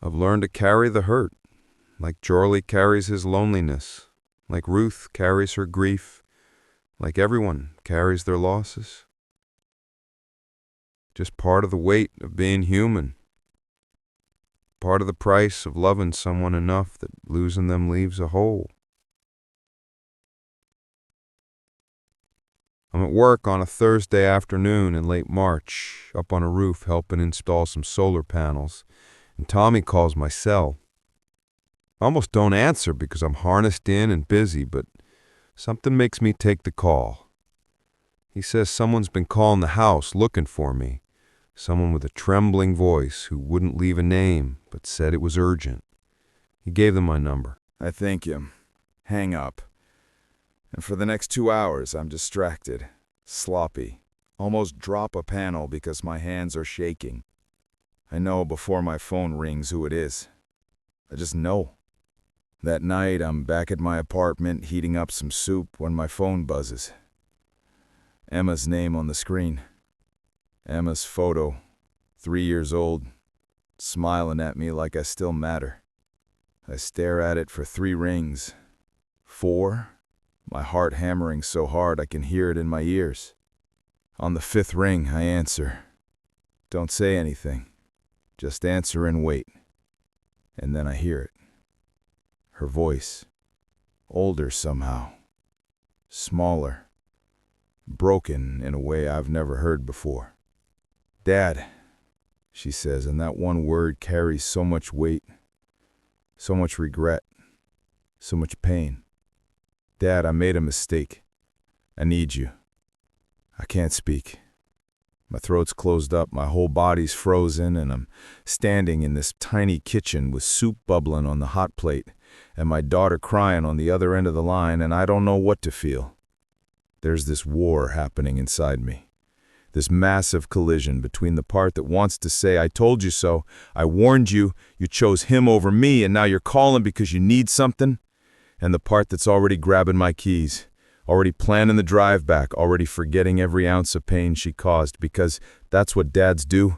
I've learned to carry the hurt, like Charlie carries his loneliness, like Ruth carries her grief, like everyone carries their losses. Just part of the weight of being human. Part of the price of loving someone enough that losing them leaves a hole. I'm at work on a Thursday afternoon in late March, up on a roof helping install some solar panels, and Tommy calls my cell. I almost don't answer because I'm harnessed in and busy, but something makes me take the call. He says someone's been calling the house looking for me, someone with a trembling voice who wouldn't leave a name but said it was urgent. He gave them my number. I thank you. Hang up. And for the next 2 hours, I'm distracted, sloppy, almost drop a panel because my hands are shaking. I know before my phone rings who it is. I just know. That night, I'm back at my apartment heating up some soup when my phone buzzes. Emma's name on the screen. Emma's photo, 3 years old, smiling at me like I still matter. I stare at it for 3 rings. 4, my heart hammering so hard I can hear it in my ears. On the 5th ring, I answer. Don't say anything. Just answer and wait. And then I hear it. Her voice. Older somehow. Smaller. Broken in a way I've never heard before. Dad, she says, and that one word carries so much weight, so much regret, so much pain. Dad, I made a mistake. I need you. I can't speak. My throat's closed up, my whole body's frozen, and I'm standing in this tiny kitchen with soup bubbling on the hot plate, and my daughter crying on the other end of the line, and I don't know what to feel. There's this war happening inside me. This massive collision between the part that wants to say, I told you so, I warned you, you chose him over me, and now you're calling because you need something, and the part that's already grabbing my keys, already planning the drive back, already forgetting every ounce of pain she caused, because that's what dads do.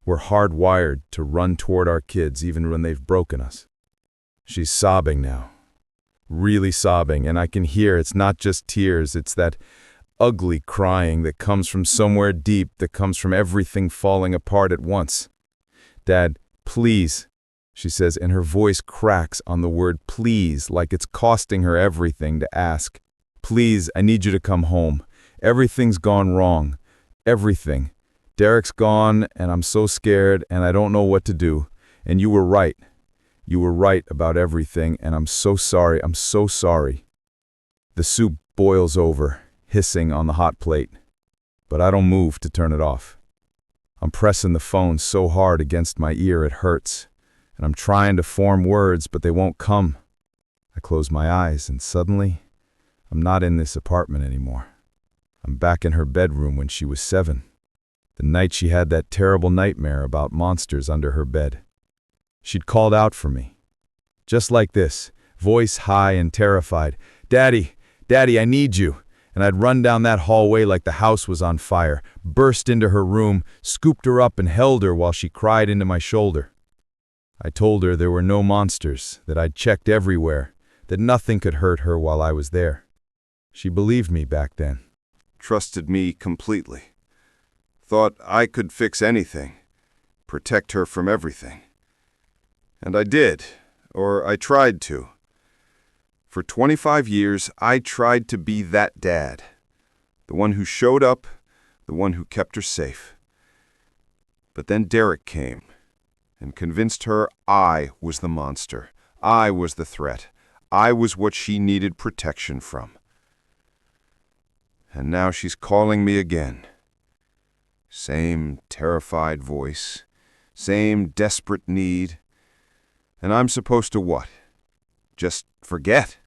We're hardwired to run toward our kids even when they've broken us. She's sobbing now, really sobbing, and I can hear it's not just tears, it's that ugly crying that comes from somewhere deep, that comes from everything falling apart at once. Dad, please, she says, and her voice cracks on the word please, like it's costing her everything to ask. Please, I need you to come home. Everything's gone wrong. Everything. Derek's gone, and I'm so scared, and I don't know what to do. And you were right. You were right about everything, and I'm so sorry. I'm so sorry. The soup boils over, hissing on the hot plate, but I don't move to turn it off. I'm pressing the phone so hard against my ear it hurts, and I'm trying to form words, but they won't come. I close my eyes, and suddenly, I'm not in this apartment anymore. I'm back in her bedroom when she was 7. The night she had that terrible nightmare about monsters under her bed. She'd called out for me. Just like this, voice high and terrified. "Daddy, Daddy, I need you." And I'd run down that hallway like the house was on fire, burst into her room, scooped her up and held her while she cried into my shoulder. I told her there were no monsters, that I'd checked everywhere, that nothing could hurt her while I was there. She believed me back then. Trusted me completely. Thought I could fix anything, protect her from everything. And I did, or I tried to. For 25 years, I tried to be that dad. The one who showed up, the one who kept her safe. But then Derek came and convinced her I was the monster. I was the threat. I was what she needed protection from. And now she's calling me again. Same terrified voice, same desperate need. And I'm supposed to what? Just forget?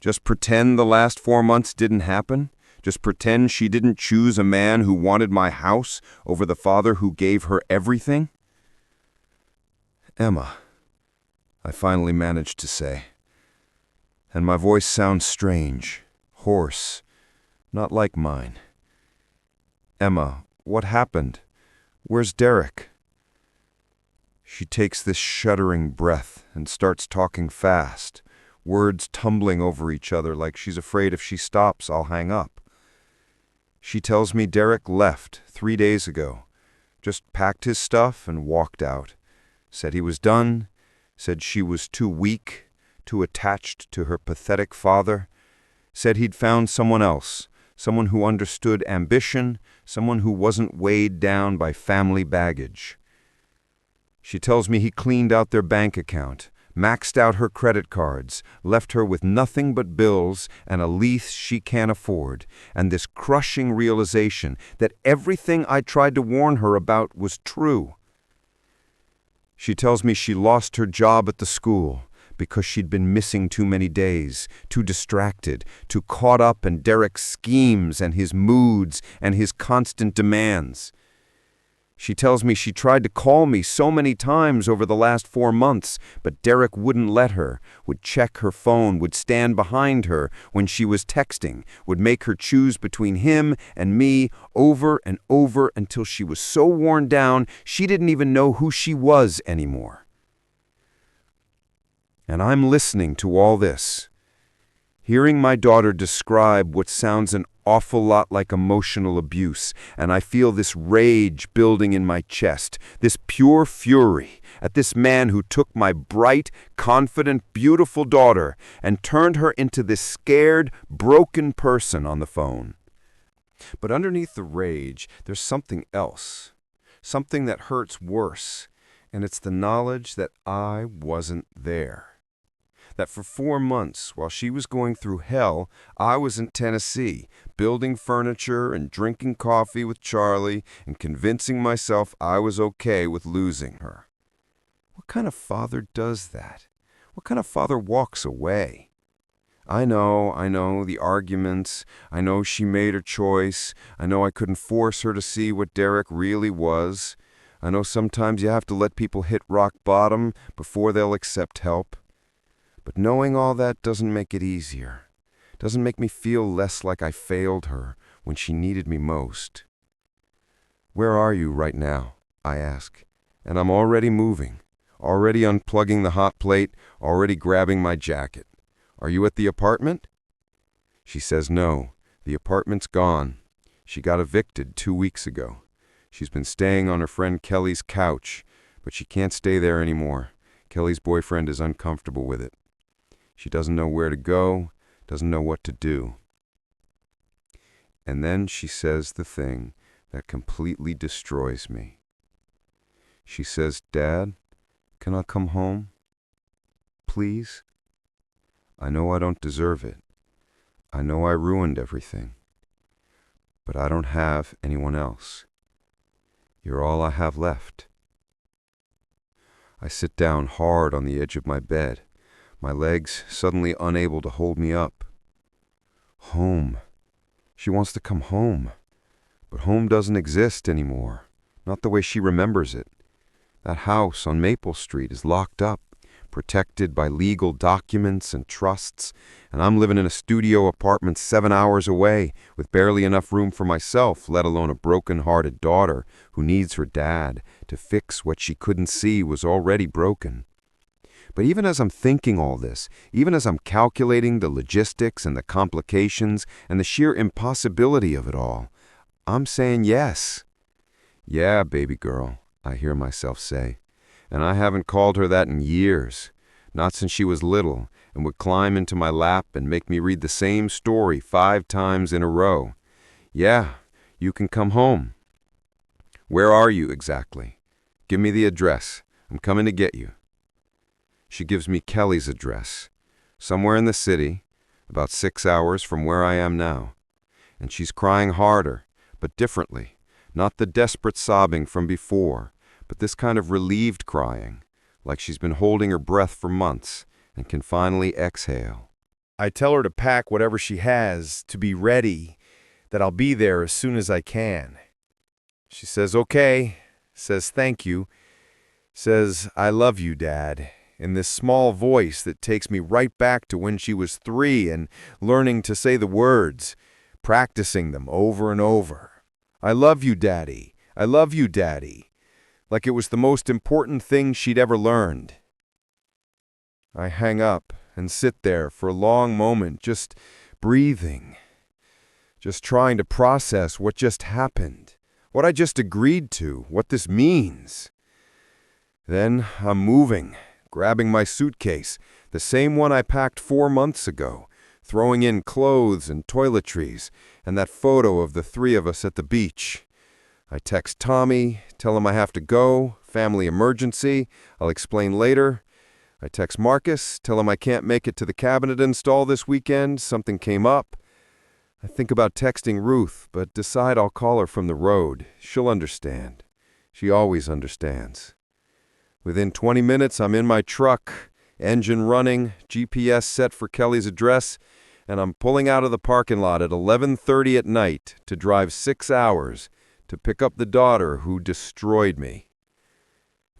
Just pretend the last 4 months didn't happen? Just pretend she didn't choose a man who wanted my house over the father who gave her everything? Emma, I finally managed to say. And my voice sounds strange, hoarse, not like mine. Emma, what happened? Where's Derek? She takes this shuddering breath and starts talking fast, words tumbling over each other like she's afraid if she stops, I'll hang up. She tells me Derek left 3 days ago, just packed his stuff and walked out. Said he was done, said she was too weak, too attached to her pathetic father, said he'd found someone else, someone who understood ambition, someone who wasn't weighed down by family baggage. She tells me he cleaned out their bank account, maxed out her credit cards, left her with nothing but bills and a lease she can't afford, and this crushing realization that everything I tried to warn her about was true. She tells me she lost her job at the school because she'd been missing too many days, too distracted, too caught up in Derek's schemes and his moods and his constant demands. She tells me she tried to call me so many times over the last 4 months, but Derek wouldn't let her, would check her phone, would stand behind her when she was texting, would make her choose between him and me over and over until she was so worn down she didn't even know who she was anymore. And I'm listening to all this, hearing my daughter describe what sounds an awful lot like emotional abuse, and I feel this rage building in my chest, this pure fury at this man who took my bright, confident, beautiful daughter and turned her into this scared, broken person on the phone. But underneath the rage, there's something else, something that hurts worse, and it's the knowledge that I wasn't there. That for 4 months, while she was going through hell, I was in Tennessee, building furniture and drinking coffee with Charlie and convincing myself I was okay with losing her. What kind of father does that? What kind of father walks away? I know, the arguments. I know she made her choice. I know I couldn't force her to see what Derek really was. I know sometimes you have to let people hit rock bottom before they'll accept help. But knowing all that doesn't make it easier. Doesn't make me feel less like I failed her when she needed me most. Where are you right now? I ask. And I'm already moving, already unplugging the hot plate, already grabbing my jacket. Are you at the apartment? She says no, the apartment's gone. She got evicted 2 weeks ago. She's been staying on her friend Kelly's couch, but she can't stay there anymore. Kelly's boyfriend is uncomfortable with it. She doesn't know where to go, doesn't know what to do. And then she says the thing that completely destroys me. She says, "Dad, can I come home? Please? I know I don't deserve it. I know I ruined everything. But I don't have anyone else. You're all I have left." I sit down hard on the edge of my bed, my legs suddenly unable to hold me up. Home. She wants to come home. But home doesn't exist anymore, not the way she remembers it. That house on Maple Street is locked up, protected by legal documents and trusts, and I'm living in a studio apartment 7 hours away with barely enough room for myself, let alone a broken-hearted daughter who needs her dad to fix what she couldn't see was already broken. But even as I'm thinking all this, even as I'm calculating the logistics and the complications and the sheer impossibility of it all, I'm saying yes. Yeah, baby girl, I hear myself say. And I haven't called her that in years, not since she was little and would climb into my lap and make me read the same story 5 times in a row. Yeah, you can come home. Where are you exactly? Give me the address. I'm coming to get you. She gives me Kelly's address, somewhere in the city, about 6 hours from where I am now. And she's crying harder, but differently, not the desperate sobbing from before, but this kind of relieved crying, like she's been holding her breath for months and can finally exhale. I tell her to pack whatever she has, to be ready, that I'll be there as soon as I can. She says, okay, says thank you, says I love you, Dad, in this small voice that takes me right back to when she was 3 and learning to say the words, practicing them over and over. I love you, Daddy. I love you, Daddy. Like it was the most important thing she'd ever learned. I hang up and sit there for a long moment, just breathing, just trying to process what just happened, what I just agreed to, what this means. Then I'm moving, grabbing my suitcase, the same one I packed 4 months ago, throwing in clothes and toiletries, and that photo of the 3 of us at the beach. I text Tommy, tell him I have to go, family emergency, I'll explain later. I text Marcus, tell him I can't make it to the cabinet install this weekend, something came up. I think about texting Ruth, but decide I'll call her from the road. She'll understand. She always understands. Within 20 minutes, I'm in my truck, engine running, GPS set for Kelly's address, and I'm pulling out of the parking lot at 11:30 at night to drive 6 hours to pick up the daughter who destroyed me.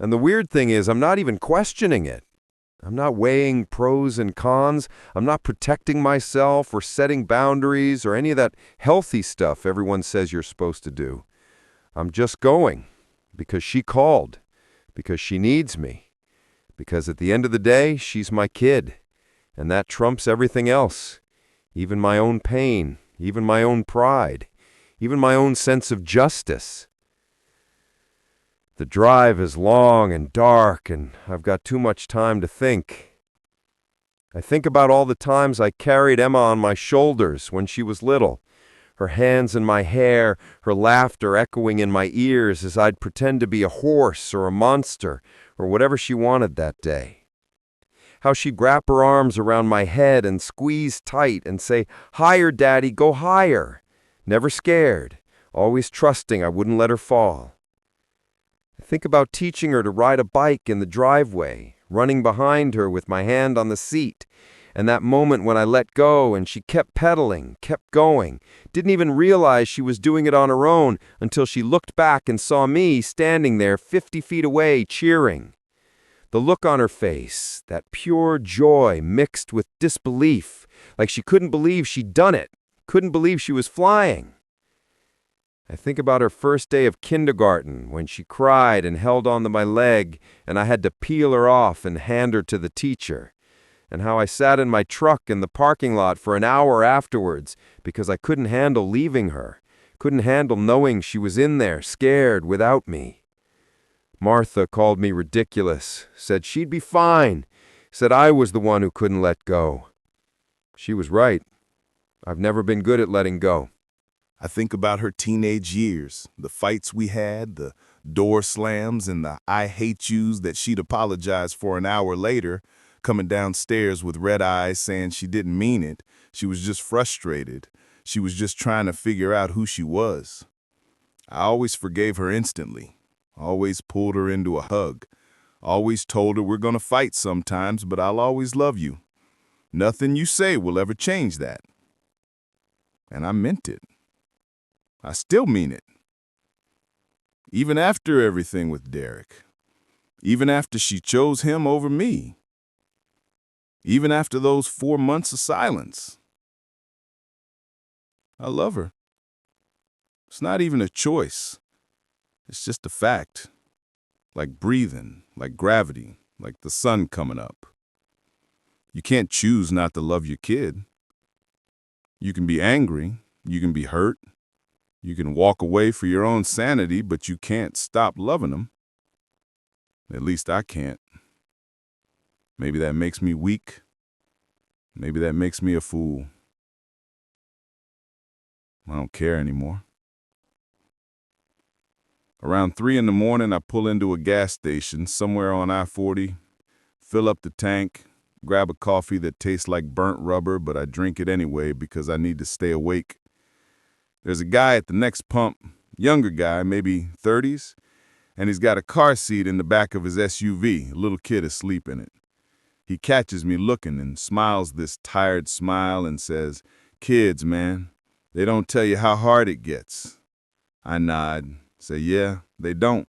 And the weird thing is, I'm not even questioning it. I'm not weighing pros and cons. I'm not protecting myself or setting boundaries or any of that healthy stuff everyone says you're supposed to do. I'm just going because she called, because she needs me, because at the end of the day, she's my kid, and that trumps everything else, even my own pain, even my own pride, even my own sense of justice. The drive is long and dark, and I've got too much time to think. I think about all the times I carried Emma on my shoulders when she was little, her hands in my hair, her laughter echoing in my ears as I'd pretend to be a horse or a monster or whatever she wanted that day. How she'd wrap her arms around my head and squeeze tight and say, "Higher, Daddy, go higher." Never scared, always trusting I wouldn't let her fall. I think about teaching her to ride a bike in the driveway, running behind her with my hand on the seat, and that moment when I let go and she kept pedaling, kept going, didn't even realize she was doing it on her own until she looked back and saw me standing there 50 feet away cheering. The look on her face, that pure joy mixed with disbelief, like she couldn't believe she'd done it, couldn't believe she was flying. I think about her first day of kindergarten when she cried and held onto my leg and I had to peel her off and hand her to the teacher, and how I sat in my truck in the parking lot for an hour afterwards because I couldn't handle leaving her, couldn't handle knowing she was in there scared without me. Martha called me ridiculous, said she'd be fine, said I was the one who couldn't let go. She was right. I've never been good at letting go. I think about her teenage years, the fights we had, the door slams, and the I hate yous that she'd apologize for an hour later, coming downstairs with red eyes saying she didn't mean it. She was just frustrated. She was just trying to figure out who she was. I always forgave her instantly, always pulled her into a hug, Always told her we're gonna fight sometimes, but I'll always love you. Nothing you say will ever change that. And I meant it. I still mean it. Even after everything with Derek. Even after she chose him over me. Even after those 4 months of silence. I love her. It's not even a choice. It's just a fact. Like breathing, like gravity, like the sun coming up. You can't choose not to love your kid. You can be angry, you can be hurt, you can walk away for your own sanity, but you can't stop loving them. At least I can't. Maybe that makes me weak. Maybe that makes me a fool. I don't care anymore. Around 3 in the morning, I pull into a gas station somewhere on I-40, fill up the tank, grab a coffee that tastes like burnt rubber, but I drink it anyway because I need to stay awake. There's a guy at the next pump, younger guy, maybe 30s, and he's got a car seat in the back of his SUV, a little kid asleep in it. He catches me looking and smiles this tired smile and says, "Kids, man, they don't tell you how hard it gets." I nod, say, "Yeah, they don't."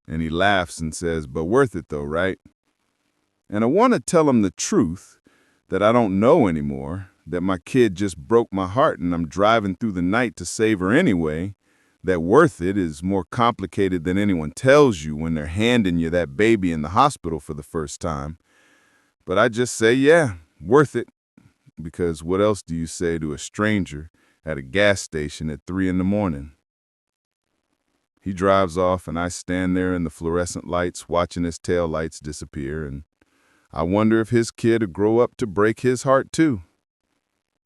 And he laughs and says, "But worth it though, right?" And I want to tell him the truth, that I don't know anymore, that my kid just broke my heart and I'm driving through the night to save her anyway, that worth it is more complicated than anyone tells you when they're handing you that baby in the hospital for the first time. But I just say, yeah, worth it, because what else do you say to a stranger at a gas station at 3 in the morning? He drives off and I stand there in the fluorescent lights watching his tail lights disappear, and I wonder if his kid will grow up to break his heart too.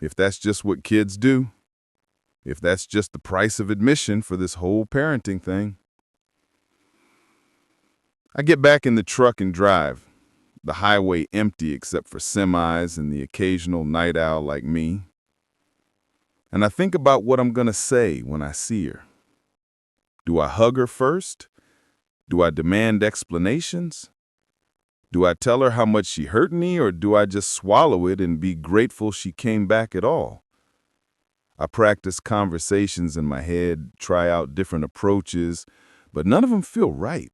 If that's just what kids do. If that's just the price of admission for this whole parenting thing. I get back in the truck and drive. The highway empty except for semis and the occasional night owl like me. And I think about what I'm gonna say when I see her. Do I hug her first? Do I demand explanations? Do I tell her how much she hurt me, or do I just swallow it and be grateful she came back at all? I practice conversations in my head, try out different approaches, but none of them feel right.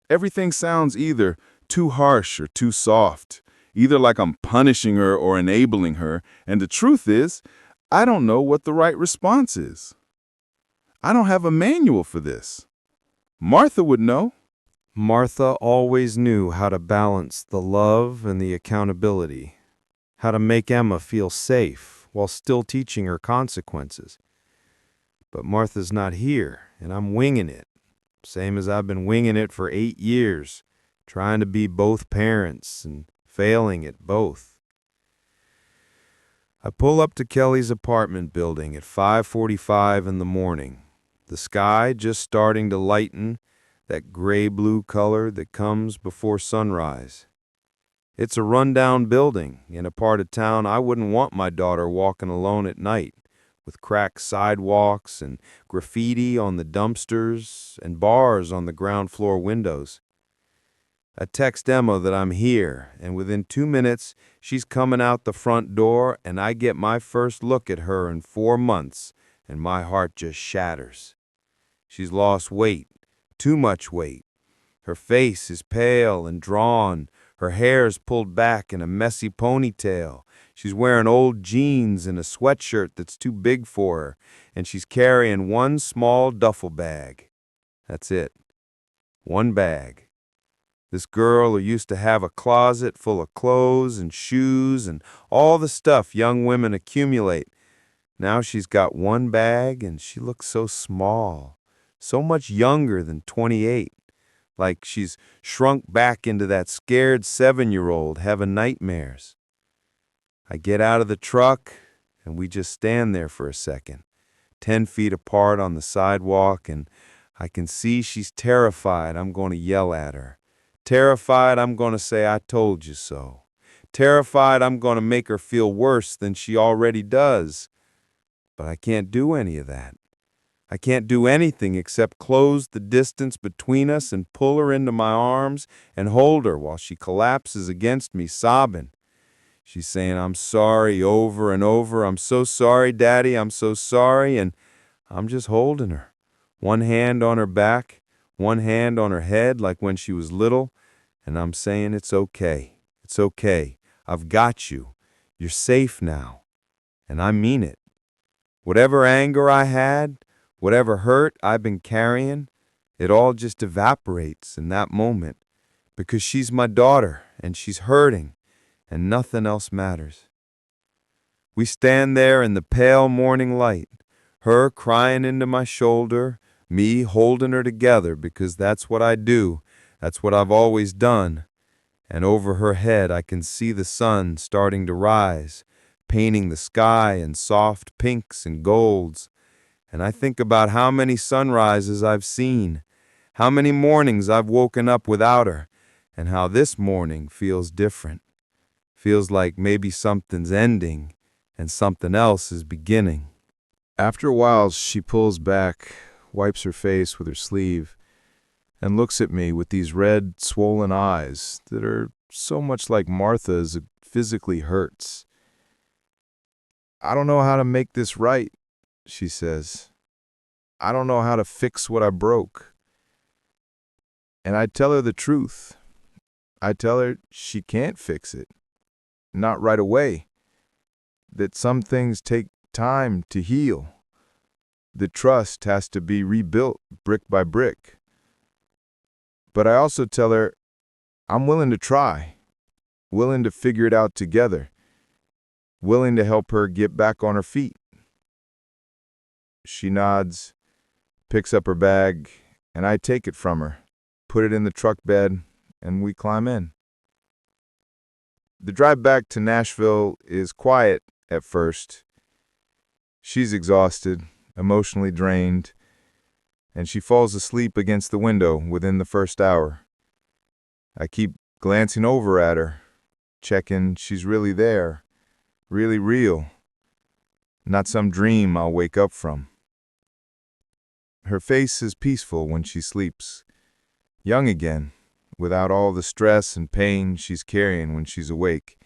Everything sounds either too harsh or too soft, either like I'm punishing her or enabling her, and the truth is, I don't know what the right response is. I don't have a manual for this. Martha would know. Martha always knew how to balance the love and the accountability, how to make Emma feel safe while still teaching her consequences. But Martha's not here, and I'm winging it, same as I've been winging it for 8 years, trying to be both parents and failing at both. I pull up to Kelly's apartment building at 5:45 in the morning, the sky just starting to lighten, that gray-blue color that comes before sunrise. It's a rundown building in a part of town I wouldn't want my daughter walking alone at night, with cracked sidewalks and graffiti on the dumpsters and bars on the ground floor windows. I text Emma that I'm here, and within 2 minutes, she's coming out the front door, and I get my first look at her in 4 months, and my heart just shatters. She's lost weight. Too much weight. Her face is pale and drawn. Her hair's pulled back in a messy ponytail. She's wearing old jeans and a sweatshirt that's too big for her, and she's carrying one small duffel bag. That's it. One bag. This girl who used to have a closet full of clothes and shoes and all the stuff young women accumulate. Now she's got one bag, and she looks so small. So much younger than 28, like she's shrunk back into that scared 7-year-old having nightmares. I get out of the truck, and we just stand there for a second, 10 feet apart on the sidewalk, and I can see she's terrified I'm going to yell at her. Terrified I'm going to say, "I told you so." Terrified I'm going to make her feel worse than she already does. But I can't do any of that. I can't do anything except close the distance between us and pull her into my arms and hold her while she collapses against me, sobbing. She's saying, "I'm sorry," over and over. "I'm so sorry, Daddy, I'm so sorry." And I'm just holding her. One hand on her back, one hand on her head like when she was little. And I'm saying, "It's okay. It's okay. I've got you. You're safe now." And I mean it. Whatever anger I had, whatever hurt I've been carrying, it all just evaporates in that moment because she's my daughter and she's hurting and nothing else matters. We stand there in the pale morning light, her crying into my shoulder, me holding her together because that's what I do, that's what I've always done. And over her head I can see the sun starting to rise, painting the sky in soft pinks and golds. And I think about how many sunrises I've seen, how many mornings I've woken up without her, and how this morning feels different. Feels like maybe something's ending and something else is beginning. After a while, she pulls back, wipes her face with her sleeve, and looks at me with these red, swollen eyes that are so much like Martha's it physically hurts. "I don't know how to make this right," she says. "I don't know how to fix what I broke." And I tell her the truth. I tell her she can't fix it. Not right away. That some things take time to heal. The trust has to be rebuilt brick by brick. But I also tell her I'm willing to try, willing to figure it out together, willing to help her get back on her feet. She nods, picks up her bag, and I take it from her, put it in the truck bed, and we climb in. The drive back to Nashville is quiet at first. She's exhausted, emotionally drained, and she falls asleep against the window within the first hour. I keep glancing over at her, checking she's really there, really real, not some dream I'll wake up from. Her face is peaceful when she sleeps, young again, without all the stress and pain she's carrying when she's awake.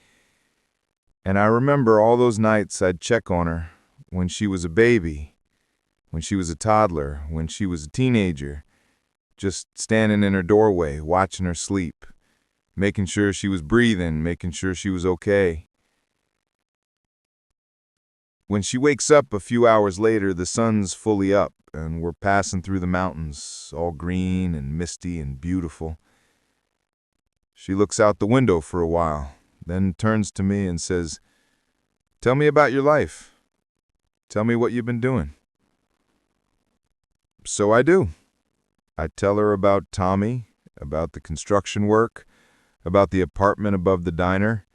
And I remember all those nights I'd check on her when she was a baby, when she was a toddler, when she was a teenager, just standing in her doorway, watching her sleep, making sure she was breathing, making sure she was okay. When she wakes up a few hours later, the sun's fully up, and we're passing through the mountains, all green and misty and beautiful. She looks out the window for a while, then turns to me and says, "Tell me about your life. Tell me what you've been doing." So I do. I tell her about Tommy, about the construction work, about the apartment above the diner.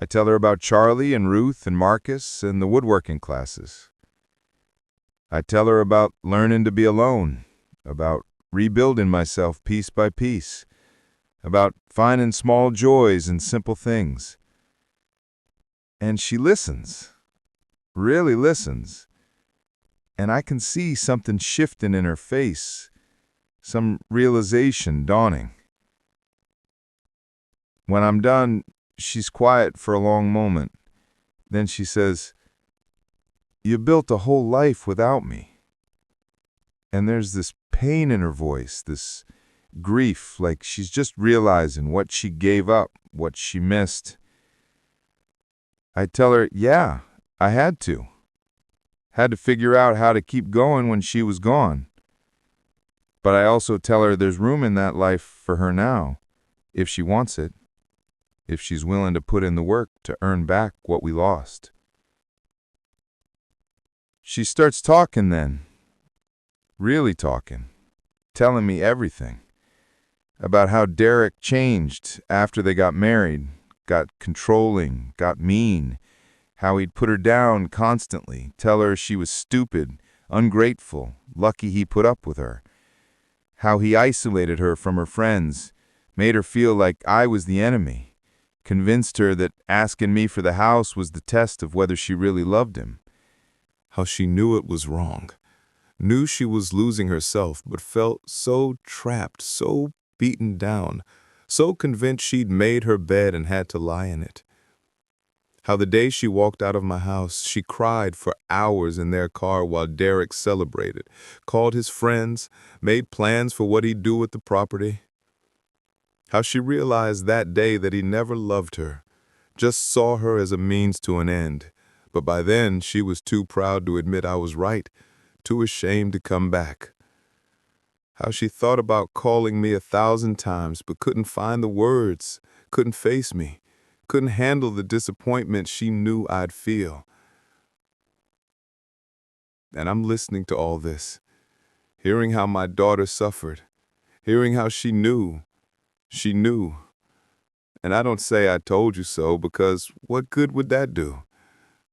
I tell her about Charlie and Ruth and Marcus and the woodworking classes. I tell her about learning to be alone, about rebuilding myself piece by piece, about finding small joys in simple things. And she listens, really listens, and I can see something shifting in her face, some realization dawning. When I'm done, she's quiet for a long moment. Then she says, "You built a whole life without me." And there's this pain in her voice, this grief, like she's just realizing what she gave up, what she missed. I tell her, yeah, I had to. Had to figure out how to keep going when she was gone. But I also tell her there's room in that life for her now, if she wants it, if she's willing to put in the work to earn back what we lost. She starts talking then, really talking, telling me everything. About how Derek changed after they got married, got controlling, got mean, how he'd put her down constantly, tell her she was stupid, ungrateful, lucky he put up with her, how he isolated her from her friends, made her feel like I was the enemy, convinced her that asking me for the house was the test of whether she really loved him, how she knew it was wrong, knew she was losing herself, but felt so trapped, so beaten down, so convinced she'd made her bed and had to lie in it. How the day she walked out of my house, she cried for hours in their car while Derek celebrated, called his friends, made plans for what he'd do with the property. How she realized that day that he never loved her, just saw her as a means to an end. But by then, she was too proud to admit I was right, too ashamed to come back. How she thought about calling me 1,000 times, but couldn't find the words, couldn't face me, couldn't handle the disappointment she knew I'd feel. And I'm listening to all this, hearing how my daughter suffered, hearing how she knew. And I don't say I told you so, because what good would that do?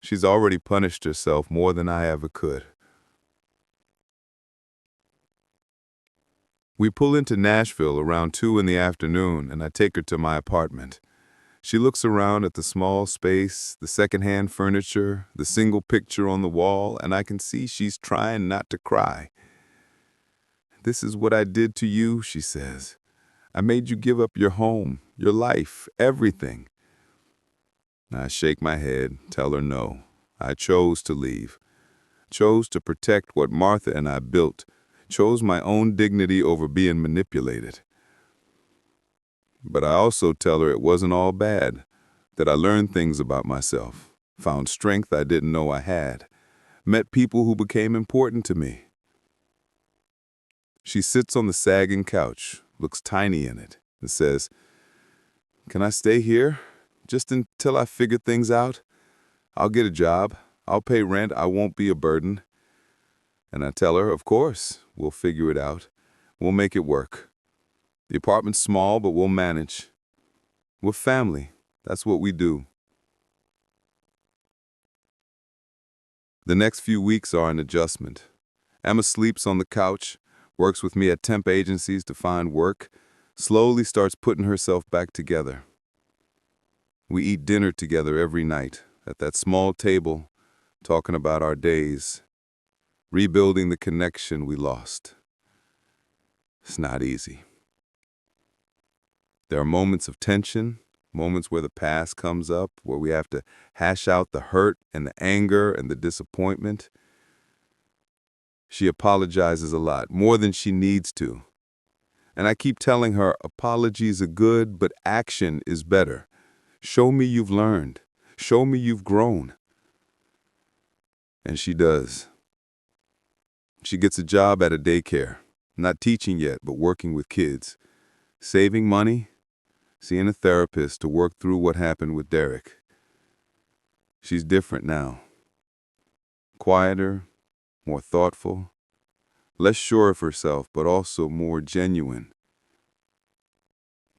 She's already punished herself more than I ever could. We pull into Nashville around 2 in the afternoon, and I take her to my apartment. She looks around at the small space, the secondhand furniture, the single picture on the wall, and I can see she's trying not to cry. "This is what I did to you," she says. "I made you give up your home, your life, everything." I shake my head, tell her no. I chose to leave. Chose to protect what Martha and I built. Chose my own dignity over being manipulated. But I also tell her it wasn't all bad, that I learned things about myself, found strength I didn't know I had, met people who became important to me. She sits on the sagging couch, looks tiny in it, and says, "Can I stay here, just until I figure things out? I'll get a job, I'll pay rent, I won't be a burden." And I tell her, of course, we'll figure it out. We'll make it work. The apartment's small, but we'll manage. We're family. That's what we do. The next few weeks are an adjustment. Emma sleeps on the couch, works with me at temp agencies to find work, slowly starts putting herself back together. We eat dinner together every night, at that small table, talking about our days, rebuilding the connection we lost. It's not easy. There are moments of tension, moments where the past comes up, where we have to hash out the hurt and the anger and the disappointment. She apologizes a lot, more than she needs to. And I keep telling her, apologies are good, but action is better. Show me you've learned. Show me you've grown. And she does. She gets a job at a daycare, not teaching yet, but working with kids, saving money, seeing a therapist to work through what happened with Derek. She's different now. Quieter, more thoughtful, less sure of herself, but also more genuine.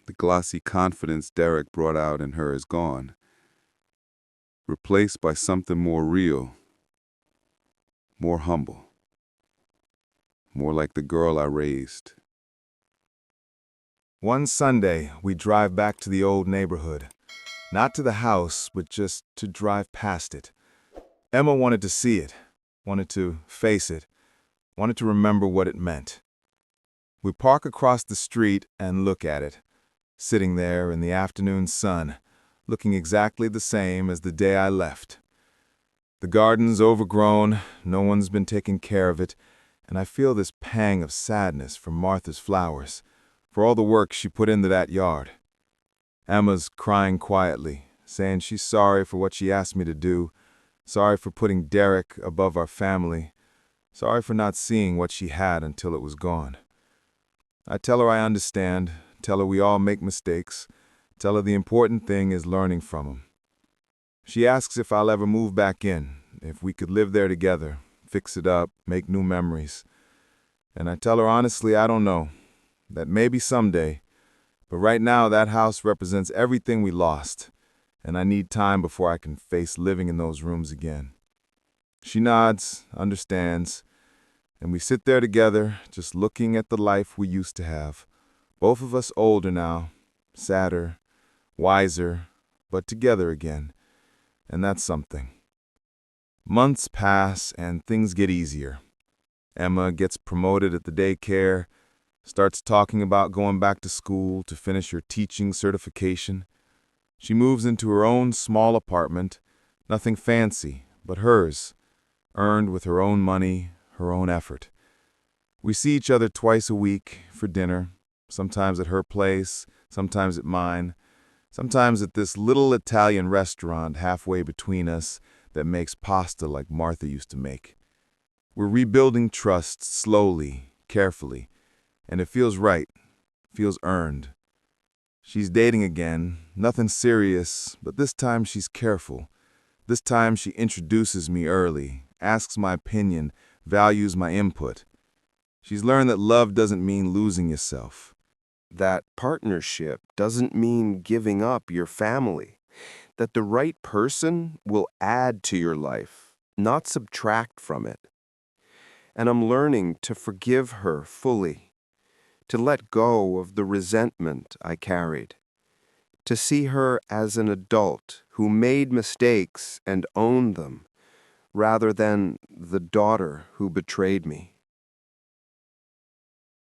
The glossy confidence Derek brought out in her is gone, replaced by something more real, more humble, more like the girl I raised. One Sunday, we drive back to the old neighborhood. Not to the house, but just to drive past it. Emma wanted to see it, wanted to face it, wanted to remember what it meant. We park across the street and look at it, sitting there in the afternoon sun, looking exactly the same as the day I left. The garden's overgrown, no one's been taking care of it, and I feel this pang of sadness for Martha's flowers, for all the work she put into that yard. Emma's crying quietly, saying she's sorry for what she asked me to do, sorry for putting Derek above our family, sorry for not seeing what she had until it was gone. I tell her I understand, tell her we all make mistakes, tell her the important thing is learning from them. She asks if I'll ever move back in, if we could live there together, fix it up, make new memories. And I tell her honestly I don't know, that maybe someday, but right now that house represents everything we lost, and I need time before I can face living in those rooms again. She nods, understands, and we sit there together, just looking at the life we used to have. Both of us older now, sadder, wiser, but together again, and that's something. Months pass and things get easier. Emma gets promoted at the daycare, starts talking about going back to school to finish her teaching certification. She moves into her own small apartment, nothing fancy, but hers, earned with her own money, her own effort. We see each other twice a week for dinner, sometimes at her place, sometimes at mine, sometimes at this little Italian restaurant halfway between us that makes pasta like Martha used to make. We're rebuilding trust slowly, carefully, and it feels right, feels earned. She's dating again, nothing serious, but this time she's careful. This time she introduces me early, asks my opinion, values my input. She's learned that love doesn't mean losing yourself. That partnership doesn't mean giving up your family. That the right person will add to your life, not subtract from it. And I'm learning to forgive her fully, to let go of the resentment I carried, to see her as an adult who made mistakes and owned them, rather than the daughter who betrayed me.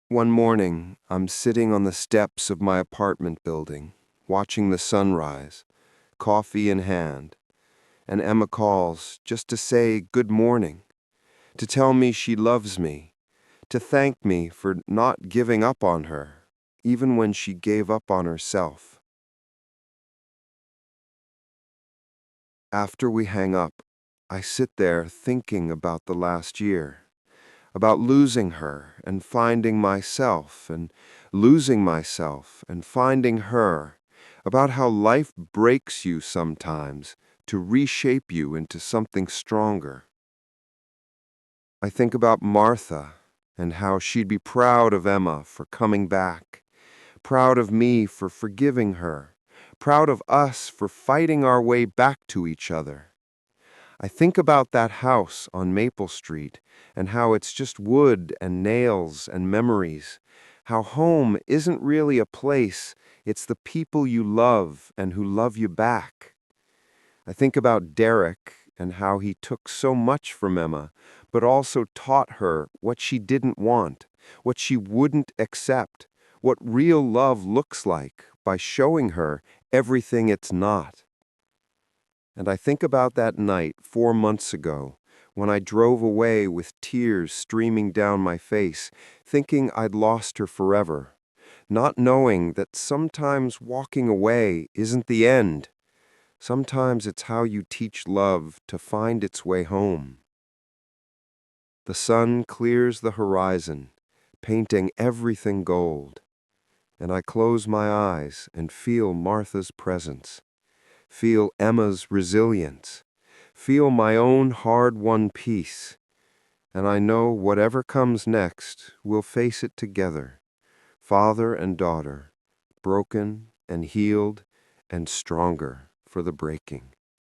One morning, I'm sitting on the steps of my apartment building, watching the sunrise, coffee in hand, and Emma calls just to say good morning, to tell me she loves me, to thank me for not giving up on her, even when she gave up on herself. After we hang up, I sit there thinking about the last year, about losing her and finding myself, and losing myself and finding her, about how life breaks you sometimes to reshape you into something stronger. I think about Martha and how she'd be proud of Emma for coming back, proud of me for forgiving her, proud of us for fighting our way back to each other. I think about that house on Maple Street and how it's just wood and nails and memories, how home isn't really a place, it's the people you love and who love you back. I think about Derek and how he took so much from Emma, but also taught her what she didn't want, what she wouldn't accept, what real love looks like by showing her everything it's not. And I think about that night 4 months ago when I drove away with tears streaming down my face, thinking I'd lost her forever, not knowing that sometimes walking away isn't the end. Sometimes it's how you teach love to find its way home. The sun clears the horizon, painting everything gold, and I close my eyes and feel Martha's presence. Feel Emma's resilience, feel my own hard-won peace, and I know whatever comes next, we'll face it together, father and daughter, broken and healed and stronger for the breaking.